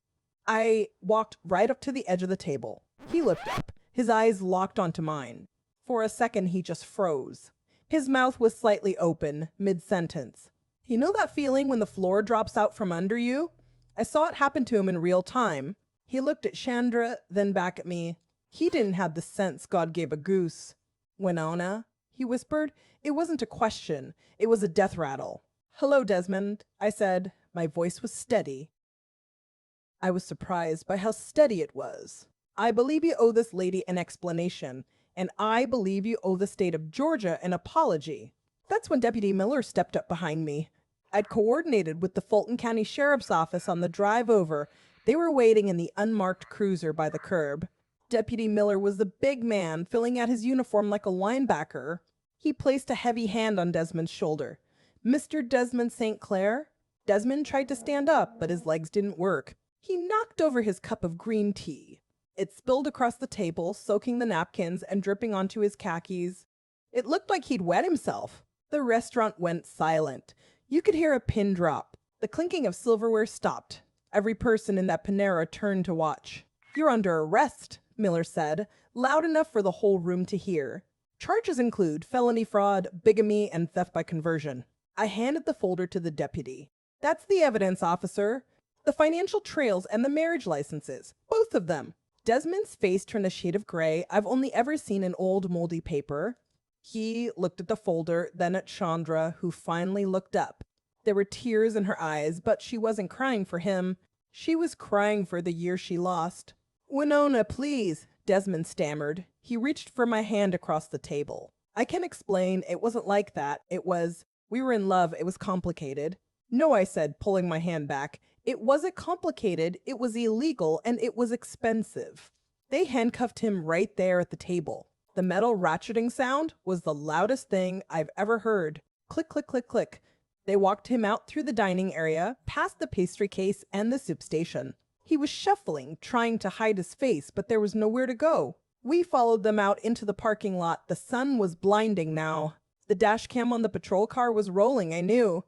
I walked right up to the edge of the table. He looked up, his eyes locked onto mine. For a second, he just froze. His mouth was slightly open, mid-sentence. You know that feeling when the floor drops out from under you? I saw it happen to him in real time. He looked at Chandra, then back at me. He didn't have the sense God gave a goose. "Winona," he whispered. It wasn't a question. It was a death rattle. "Hello, Desmond," I said. My voice was steady. I was surprised by how steady it was. "I believe you owe this lady an explanation, and I believe you owe the state of Georgia an apology." That's when Deputy Miller stepped up behind me. I'd coordinated with the Fulton County Sheriff's Office on the drive over. They were waiting in the unmarked cruiser by the curb. Deputy Miller was the big man, filling out his uniform like a linebacker. He placed a heavy hand on Desmond's shoulder. "Mr. Desmond St. Clair?" Desmond tried to stand up, but his legs didn't work. He knocked over his cup of green tea. It spilled across the table, soaking the napkins and dripping onto his khakis. It looked like he'd wet himself. The restaurant went silent. You could hear a pin drop. The clinking of silverware stopped. Every person in that Panera turned to watch. "You're under arrest," Miller said, loud enough for the whole room to hear. "Charges include felony fraud, bigamy, and theft by conversion." I handed the folder to the deputy. "That's the evidence, officer. The financial trails and the marriage licenses. Both of them." Desmond's face turned a shade of gray I've only ever seen in old moldy paper. He looked at the folder, then at Chandra, who finally looked up. There were tears in her eyes, but she wasn't crying for him. She was crying for the year she lost. "Winona, please," Desmond stammered. He reached for my hand across the table. "I can explain. It wasn't like that. We were in love. It was complicated." "No," I said, pulling my hand back. "It wasn't complicated. It was illegal, and it was expensive." They handcuffed him right there at the table. The metal ratcheting sound was the loudest thing I've ever heard. Click, click, click, click. They walked him out through the dining area, past the pastry case and the soup station. He was shuffling, trying to hide his face, but there was nowhere to go. We followed them out into the parking lot. The sun was blinding now. The dash cam on the patrol car was rolling, I knew.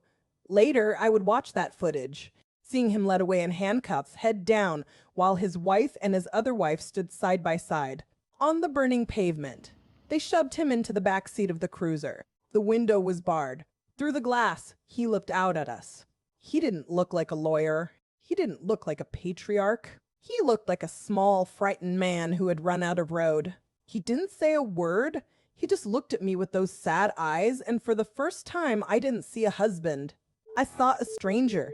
Later, I would watch that footage, seeing him led away in handcuffs, head down, while his wife and his other wife stood side by side. On the burning pavement, they shoved him into the back seat of the cruiser. The window was barred. Through the glass, he looked out at us. He didn't look like a lawyer. He didn't look like a patriarch. He looked like a small, frightened man who had run out of road. He didn't say a word. He just looked at me with those sad eyes, and for the first time, I didn't see a husband. I saw a stranger.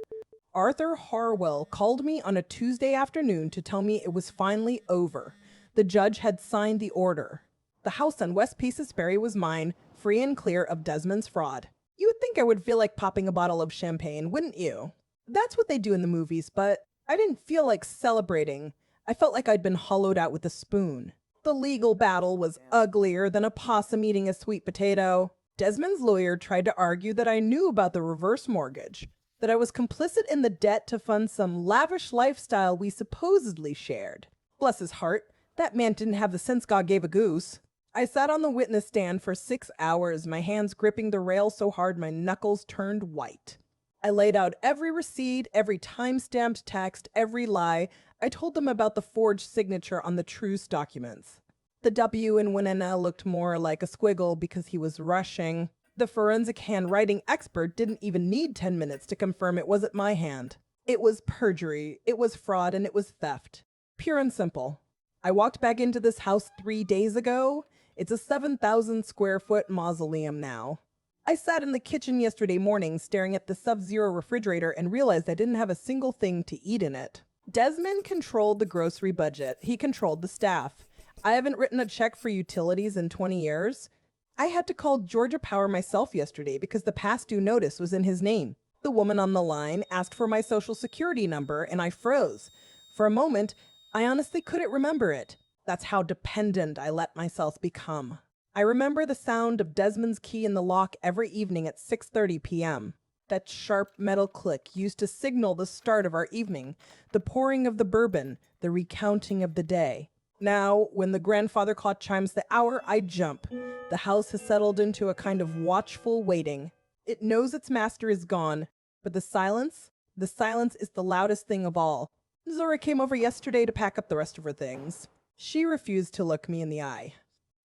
Arthur Harwell called me on a Tuesday afternoon to tell me it was finally over. The judge had signed the order. The house on West Pieces Ferry was mine, free and clear of Desmond's fraud. You would think I would feel like popping a bottle of champagne, wouldn't you? That's what they do in the movies, but I didn't feel like celebrating. I felt like I'd been hollowed out with a spoon. The legal battle was uglier than a possum eating a sweet potato. Desmond's lawyer tried to argue that I knew about the reverse mortgage, that I was complicit in the debt to fund some lavish lifestyle we supposedly shared. Bless his heart, that man didn't have the sense God gave a goose. I sat on the witness stand for 6 hours, my hands gripping the rail so hard my knuckles turned white. I laid out every receipt, every time-stamped text, every lie. I told them about the forged signature on the truce documents. The W in Winona looked more like a squiggle because he was rushing. The forensic handwriting expert didn't even need 10 minutes to confirm it wasn't my hand. It was perjury, it was fraud, and it was theft. Pure and simple. I walked back into this house 3 days ago. It's a 7,000 square foot mausoleum now. I sat in the kitchen yesterday morning staring at the Sub-Zero refrigerator and realized I didn't have a single thing to eat in it. Desmond controlled the grocery budget. He controlled the staff. I haven't written a check for utilities in 20 years. I had to call Georgia Power myself yesterday because the past due notice was in his name. The woman on the line asked for my social security number and I froze. For a moment, I honestly couldn't remember it. That's how dependent I let myself become. I remember the sound of Desmond's key in the lock every evening at 6:30 p.m. That sharp metal click used to signal the start of our evening, the pouring of the bourbon, the recounting of the day. Now, when the grandfather clock chimes the hour, I jump. The house has settled into a kind of watchful waiting. It knows its master is gone, but the silence is the loudest thing of all. Zora came over yesterday to pack up the rest of her things. She refused to look me in the eye.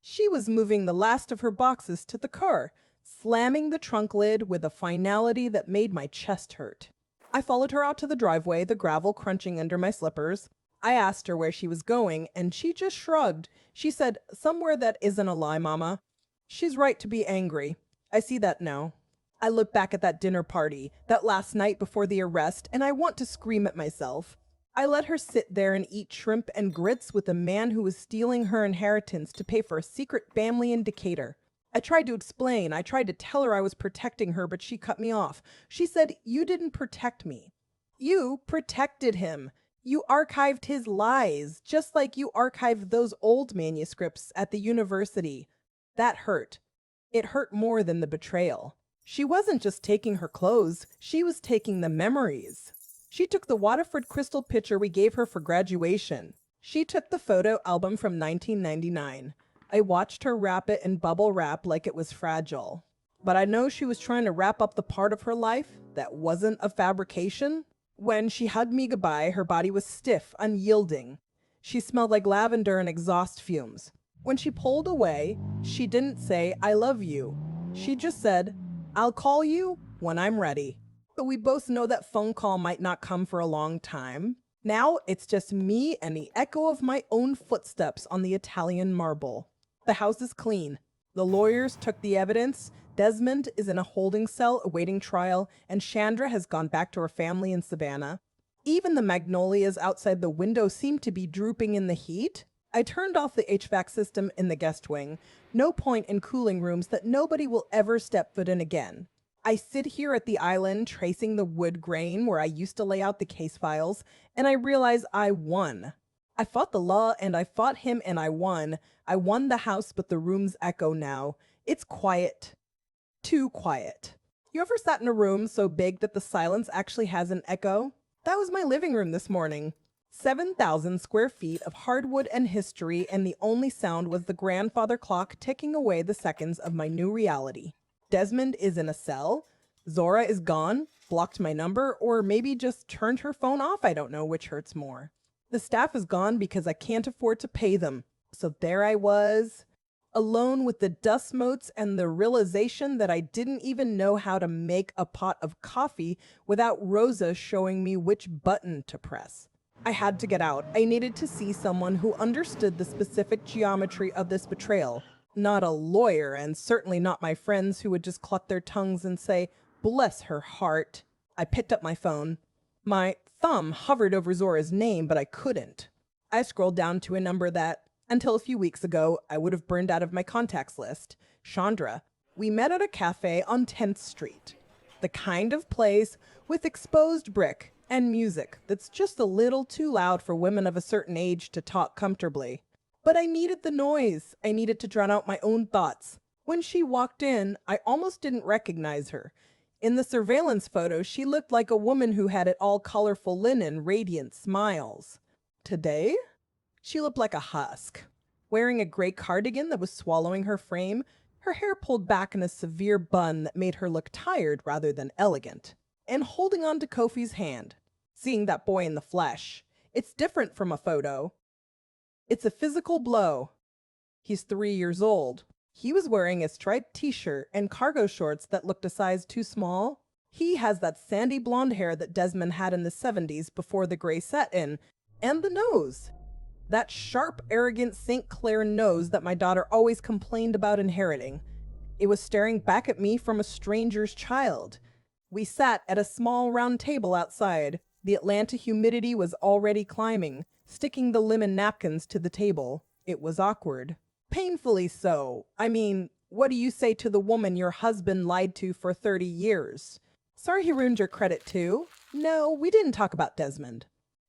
She was moving the last of her boxes to the car, slamming the trunk lid with a finality that made my chest hurt. I followed her out to the driveway, the gravel crunching under my slippers. I asked her where she was going, and she just shrugged. She said, "Somewhere that isn't a lie, Mama." She's right to be angry. I see that now. I look back at that dinner party, that last night before the arrest, and I want to scream at myself. I let her sit there and eat shrimp and grits with a man who was stealing her inheritance to pay for a secret family in Decatur. I tried to explain. I tried to tell her I was protecting her, but she cut me off. She said, "You didn't protect me. You protected him. You archived his lies, just like you archived those old manuscripts at the university." That hurt. It hurt more than the betrayal. She wasn't just taking her clothes. She was taking the memories. She took the Waterford crystal pitcher we gave her for graduation. She took the photo album from 1999. I watched her wrap it in bubble wrap like it was fragile. But I know she was trying to wrap up the part of her life that wasn't a fabrication. When she hugged me goodbye, her body was stiff, unyielding. She smelled like lavender and exhaust fumes. When she pulled away, she didn't say, "I love you." She just said, "I'll call you when I'm ready." But we both know that phone call might not come for a long time. Now it's just me and the echo of my own footsteps on the Italian marble. The house is clean. The lawyers took the evidence. Desmond is in a holding cell awaiting trial, and Chandra has gone back to her family in Savannah. Even the magnolias outside the window seem to be drooping in the heat. I turned off the HVAC system in the guest wing. No point in cooling rooms that nobody will ever step foot in again. I sit here at the island tracing the wood grain where I used to lay out the case files, and I realize I won. I fought the law and I fought him and I won. I won the house, but the rooms echo now. It's quiet. Too quiet. You ever sat in a room so big that the silence actually has an echo? That was my living room this morning. 7,000 square feet of hardwood and history, and the only sound was the grandfather clock ticking away the seconds of my new reality. Desmond is in a cell. Zora is gone, blocked my number, or maybe just turned her phone off. I don't know which hurts more. The staff is gone because I can't afford to pay them. So there I was, alone with the dust motes and the realization that I didn't even know how to make a pot of coffee without Rosa showing me which button to press. I had to get out. I needed to see someone who understood the specific geometry of this betrayal. Not a lawyer, and certainly not my friends who would just cluck their tongues and say, "Bless her heart." I picked up my phone. My thumb hovered over Zora's name, but I couldn't. I scrolled down to a number that, until a few weeks ago, I would have burned out of my contacts list. Chandra. We met at a cafe on 10th Street. The kind of place with exposed brick and music that's just a little too loud for women of a certain age to talk comfortably. But I needed the noise. I needed to drown out my own thoughts. When she walked in, I almost didn't recognize her. In the surveillance photo, she looked like a woman who had it all colorful linen, radiant smiles. Today, she looked like a husk. Wearing a gray cardigan that was swallowing her frame, her hair pulled back in a severe bun that made her look tired rather than elegant. And holding on to Kofi's hand, seeing that boy in the flesh. It's different from a photo. It's a physical blow. He's 3 years old. He was wearing a striped t-shirt and cargo shorts that looked a size too small. He has that sandy blonde hair that Desmond had in the 70s before the gray set in, and the nose. That sharp, arrogant St. Clair nose that my daughter always complained about inheriting. It was staring back at me from a stranger's child. We sat at a small round table outside. The Atlanta humidity was already climbing, sticking the linen napkins to the table. It was awkward. Painfully so. I mean, what do you say to the woman your husband lied to for 30 years? Sorry he ruined your credit too. No, we didn't talk about Desmond.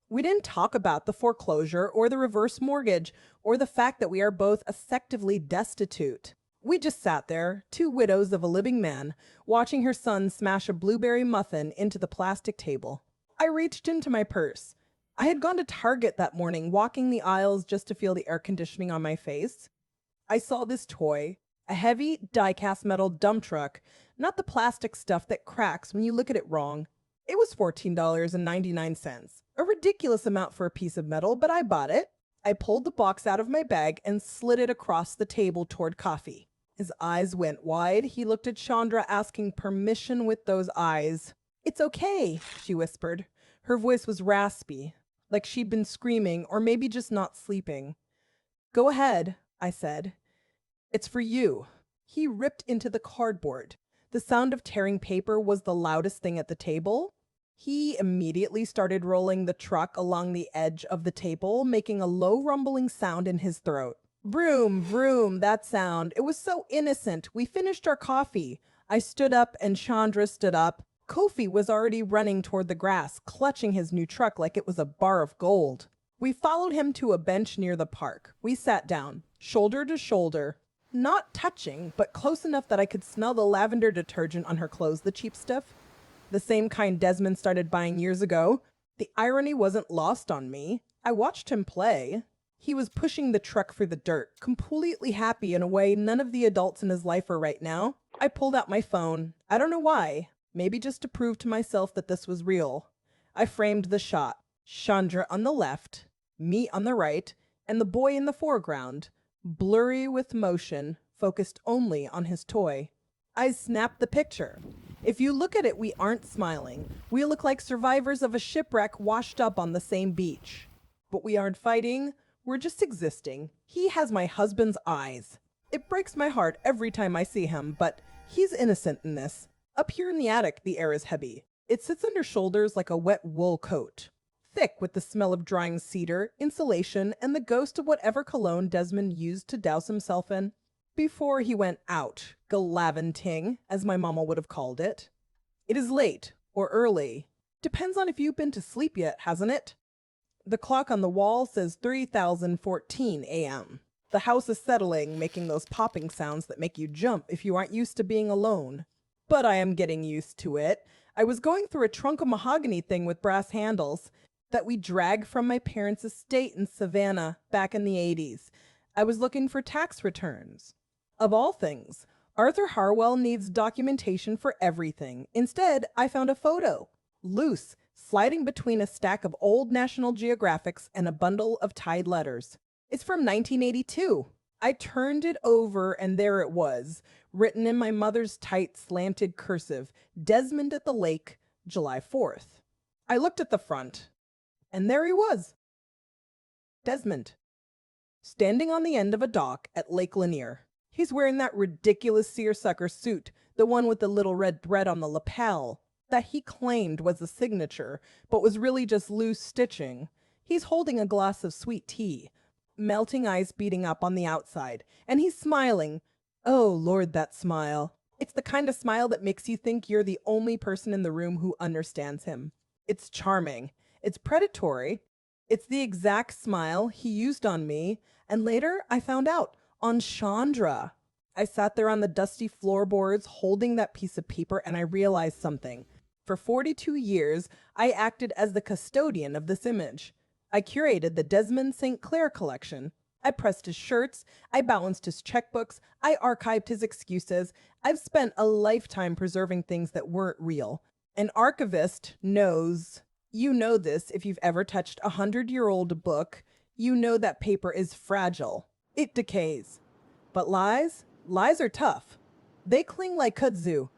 We didn't talk about the foreclosure or the reverse mortgage or the fact that we are both effectively destitute. We just sat there, two widows of a living man, watching her son smash a blueberry muffin into the plastic table. I reached into my purse. I had gone to Target that morning, walking the aisles just to feel the air conditioning on my face. I saw this toy, a heavy die-cast metal dump truck, not the plastic stuff that cracks when you look at it wrong. It was $14.99, a ridiculous amount for a piece of metal, but I bought it. I pulled the box out of my bag and slid it across the table toward Coffee. His eyes went wide. He looked at Chandra, asking permission with those eyes. "It's okay," she whispered. Her voice was raspy, like she'd been screaming or maybe just not sleeping. "Go ahead," I said. "It's for you." He ripped into the cardboard. The sound of tearing paper was the loudest thing at the table. He immediately started rolling the truck along the edge of the table, making a low rumbling sound in his throat. Vroom, vroom, that sound. It was so innocent. We finished our coffee. I stood up and Chandra stood up. Kofi was already running toward the grass, clutching his new truck like it was a bar of gold. We followed him to a bench near the park. We sat down, shoulder to shoulder. Not touching, but close enough that I could smell the lavender detergent on her clothes, the cheap stuff. The same kind Desmond started buying years ago. The irony wasn't lost on me. I watched him play. He was pushing the truck through the dirt, completely happy in a way none of the adults in his life are right now. I pulled out my phone. I don't know why. Maybe just to prove to myself that this was real. I framed the shot. Chandra on the left, me on the right, and the boy in the foreground, blurry with motion, focused only on his toy. I snapped the picture. If you look at it, we aren't smiling. We look like survivors of a shipwreck washed up on the same beach. But we aren't fighting. We're just existing. He has my husband's eyes. It breaks my heart every time I see him, but he's innocent in this. Up here in the attic, the air is heavy. It sits under shoulders like a wet wool coat. Thick with the smell of drying cedar, insulation, and the ghost of whatever cologne Desmond used to douse himself in before he went out, gallivanting, as my mama would have called it. It is late, or early. Depends on if you've been to sleep yet, hasn't it? The clock on the wall says 3014 a.m. The house is settling, making those popping sounds that make you jump if you aren't used to being alone. But I am getting used to it. I was going through a trunk of mahogany thing with brass handles that we dragged from my parents' estate in Savannah back in the 80s. I was looking for tax returns. Of all things, Arthur Harwell needs documentation for everything. Instead, I found a photo, loose, sliding between a stack of old National Geographics and a bundle of tied letters. It's from 1982. I turned it over and there it was, written in my mother's tight, slanted cursive, Desmond at the lake, July 4th. I looked at the front. And there he was, Desmond, standing on the end of a dock at Lake Lanier. He's wearing that ridiculous seersucker suit, the one with the little red thread on the lapel, that he claimed was a signature, but was really just loose stitching. He's holding a glass of sweet tea, melting ice beating up on the outside, and he's smiling. Oh, Lord, that smile. It's the kind of smile that makes you think you're the only person in the room who understands him. It's charming. It's predatory. It's the exact smile he used on me, and later I found out, on Chandra. I sat there on the dusty floorboards holding that piece of paper, and I realized something. For 42 years, I acted as the custodian of this image. I curated the Desmond St. collection. I pressed his shirts, I balanced his checkbooks, I archived his excuses. I've spent a lifetime preserving things that weren't real. An archivist knows. You know this if you've ever touched a 100-year-old book. You know that paper is fragile. It decays. But lies are tough. They cling like kudzu.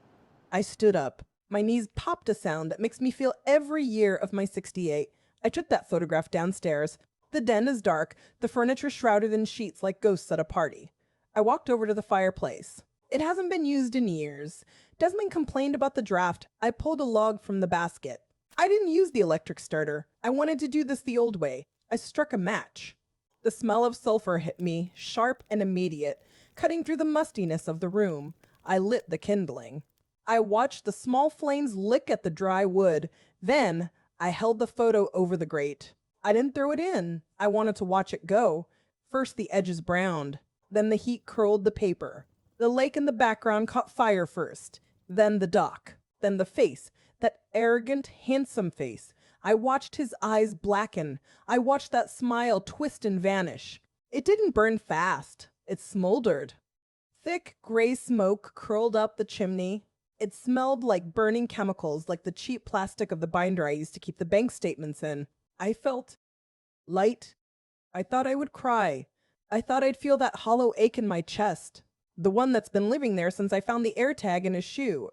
I stood up. My knees popped a sound that makes me feel every year of my 68. I took that photograph downstairs. The den is dark, the furniture shrouded in sheets like ghosts at a party. I walked over to the fireplace. It hasn't been used in years. Desmond complained about the draft. I pulled a log from the basket. I didn't use the electric starter. I wanted to do this the old way. I struck a match. The smell of sulfur hit me, sharp and immediate, cutting through the mustiness of the room. I lit the kindling. I watched the small flames lick at the dry wood. Then I held the photo over the grate. I didn't throw it in. I wanted to watch it go. First the edges browned. Then the heat curled the paper. The lake in the background caught fire first. Then the dock. Then the face. That arrogant, handsome face. I watched his eyes blacken. I watched that smile twist and vanish. It didn't burn fast. It smoldered. Thick gray smoke curled up the chimney. It smelled like burning chemicals, like the cheap plastic of the binder I used to keep the bank statements in. I felt light. I thought I would cry. I thought I'd feel that hollow ache in my chest, the one that's been living there since I found the AirTag in his shoe.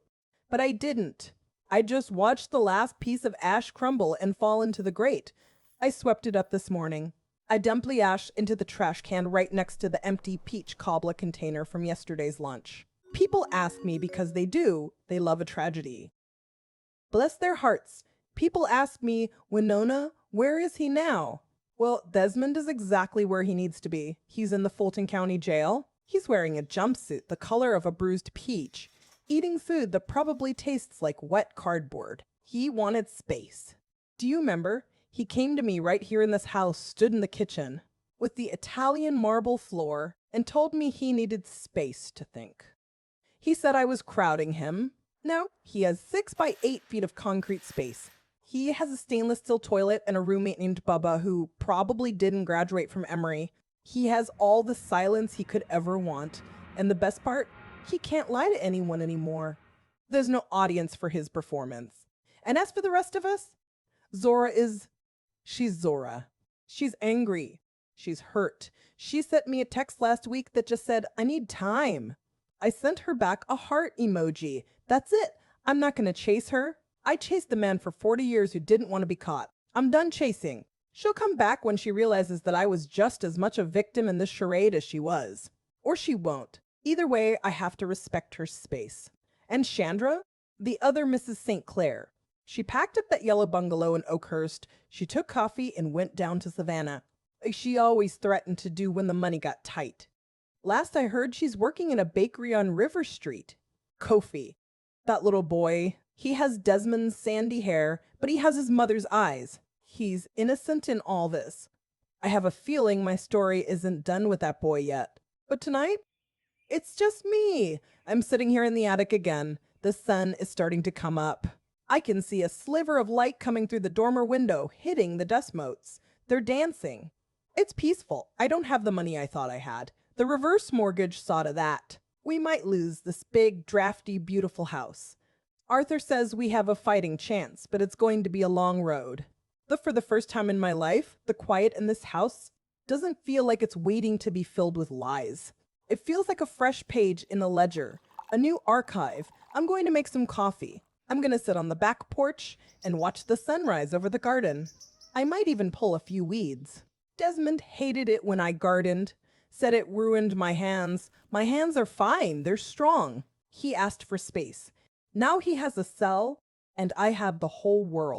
But I didn't. I just watched the last piece of ash crumble and fall into the grate. I swept it up this morning. I dumped the ash into the trash can right next to the empty peach cobbler container from yesterday's lunch. People ask me because they do. They love a tragedy. Bless their hearts. People ask me, Winona, where is he now? Well, Desmond is exactly where he needs to be. He's in the Fulton County Jail. He's wearing a jumpsuit the color of a bruised peach, eating food that probably tastes like wet cardboard. He wanted space. Do you remember? He came to me right here in this house, stood in the kitchen with the Italian marble floor, and told me he needed space to think. He said I was crowding him. No, he has 6 by 8 feet of concrete space. He has a stainless steel toilet and a roommate named Bubba who probably didn't graduate from Emory. He has all the silence he could ever want. And the best part, he can't lie to anyone anymore. There's no audience for his performance. And as for the rest of us, she's Zora. She's angry. She's hurt. She sent me a text last week that just said, I need time. I sent her back a heart emoji. That's it. I'm not going to chase her. I chased the man for 40 years who didn't want to be caught. I'm done chasing. She'll come back when she realizes that I was just as much a victim in this charade as she was. Or she won't. Either way, I have to respect her space. And Chandra, the other Mrs. St. Clair, she packed up that yellow bungalow in Oakhurst. She took coffee and went down to Savannah. She always threatened to do when the money got tight. Last I heard, she's working in a bakery on River Street. Kofi, that little boy, he has Desmond's sandy hair, but he has his mother's eyes. He's innocent in all this. I have a feeling my story isn't done with that boy yet. But tonight, it's just me. I'm sitting here in the attic again. The sun is starting to come up. I can see a sliver of light coming through the dormer window, hitting the dust motes. They're dancing. It's peaceful. I don't have the money I thought I had. The reverse mortgage saw to that. We might lose this big, drafty, beautiful house. Arthur says we have a fighting chance, but it's going to be a long road. But for the first time in my life, the quiet in this house doesn't feel like it's waiting to be filled with lies. It feels like a fresh page in a ledger, a new archive. I'm going to make some coffee. I'm going to sit on the back porch and watch the sunrise over the garden. I might even pull a few weeds. Desmond hated it when I gardened, said it ruined my hands. My hands are fine, they're strong. He asked for space. Now he has a cell, and I have the whole world.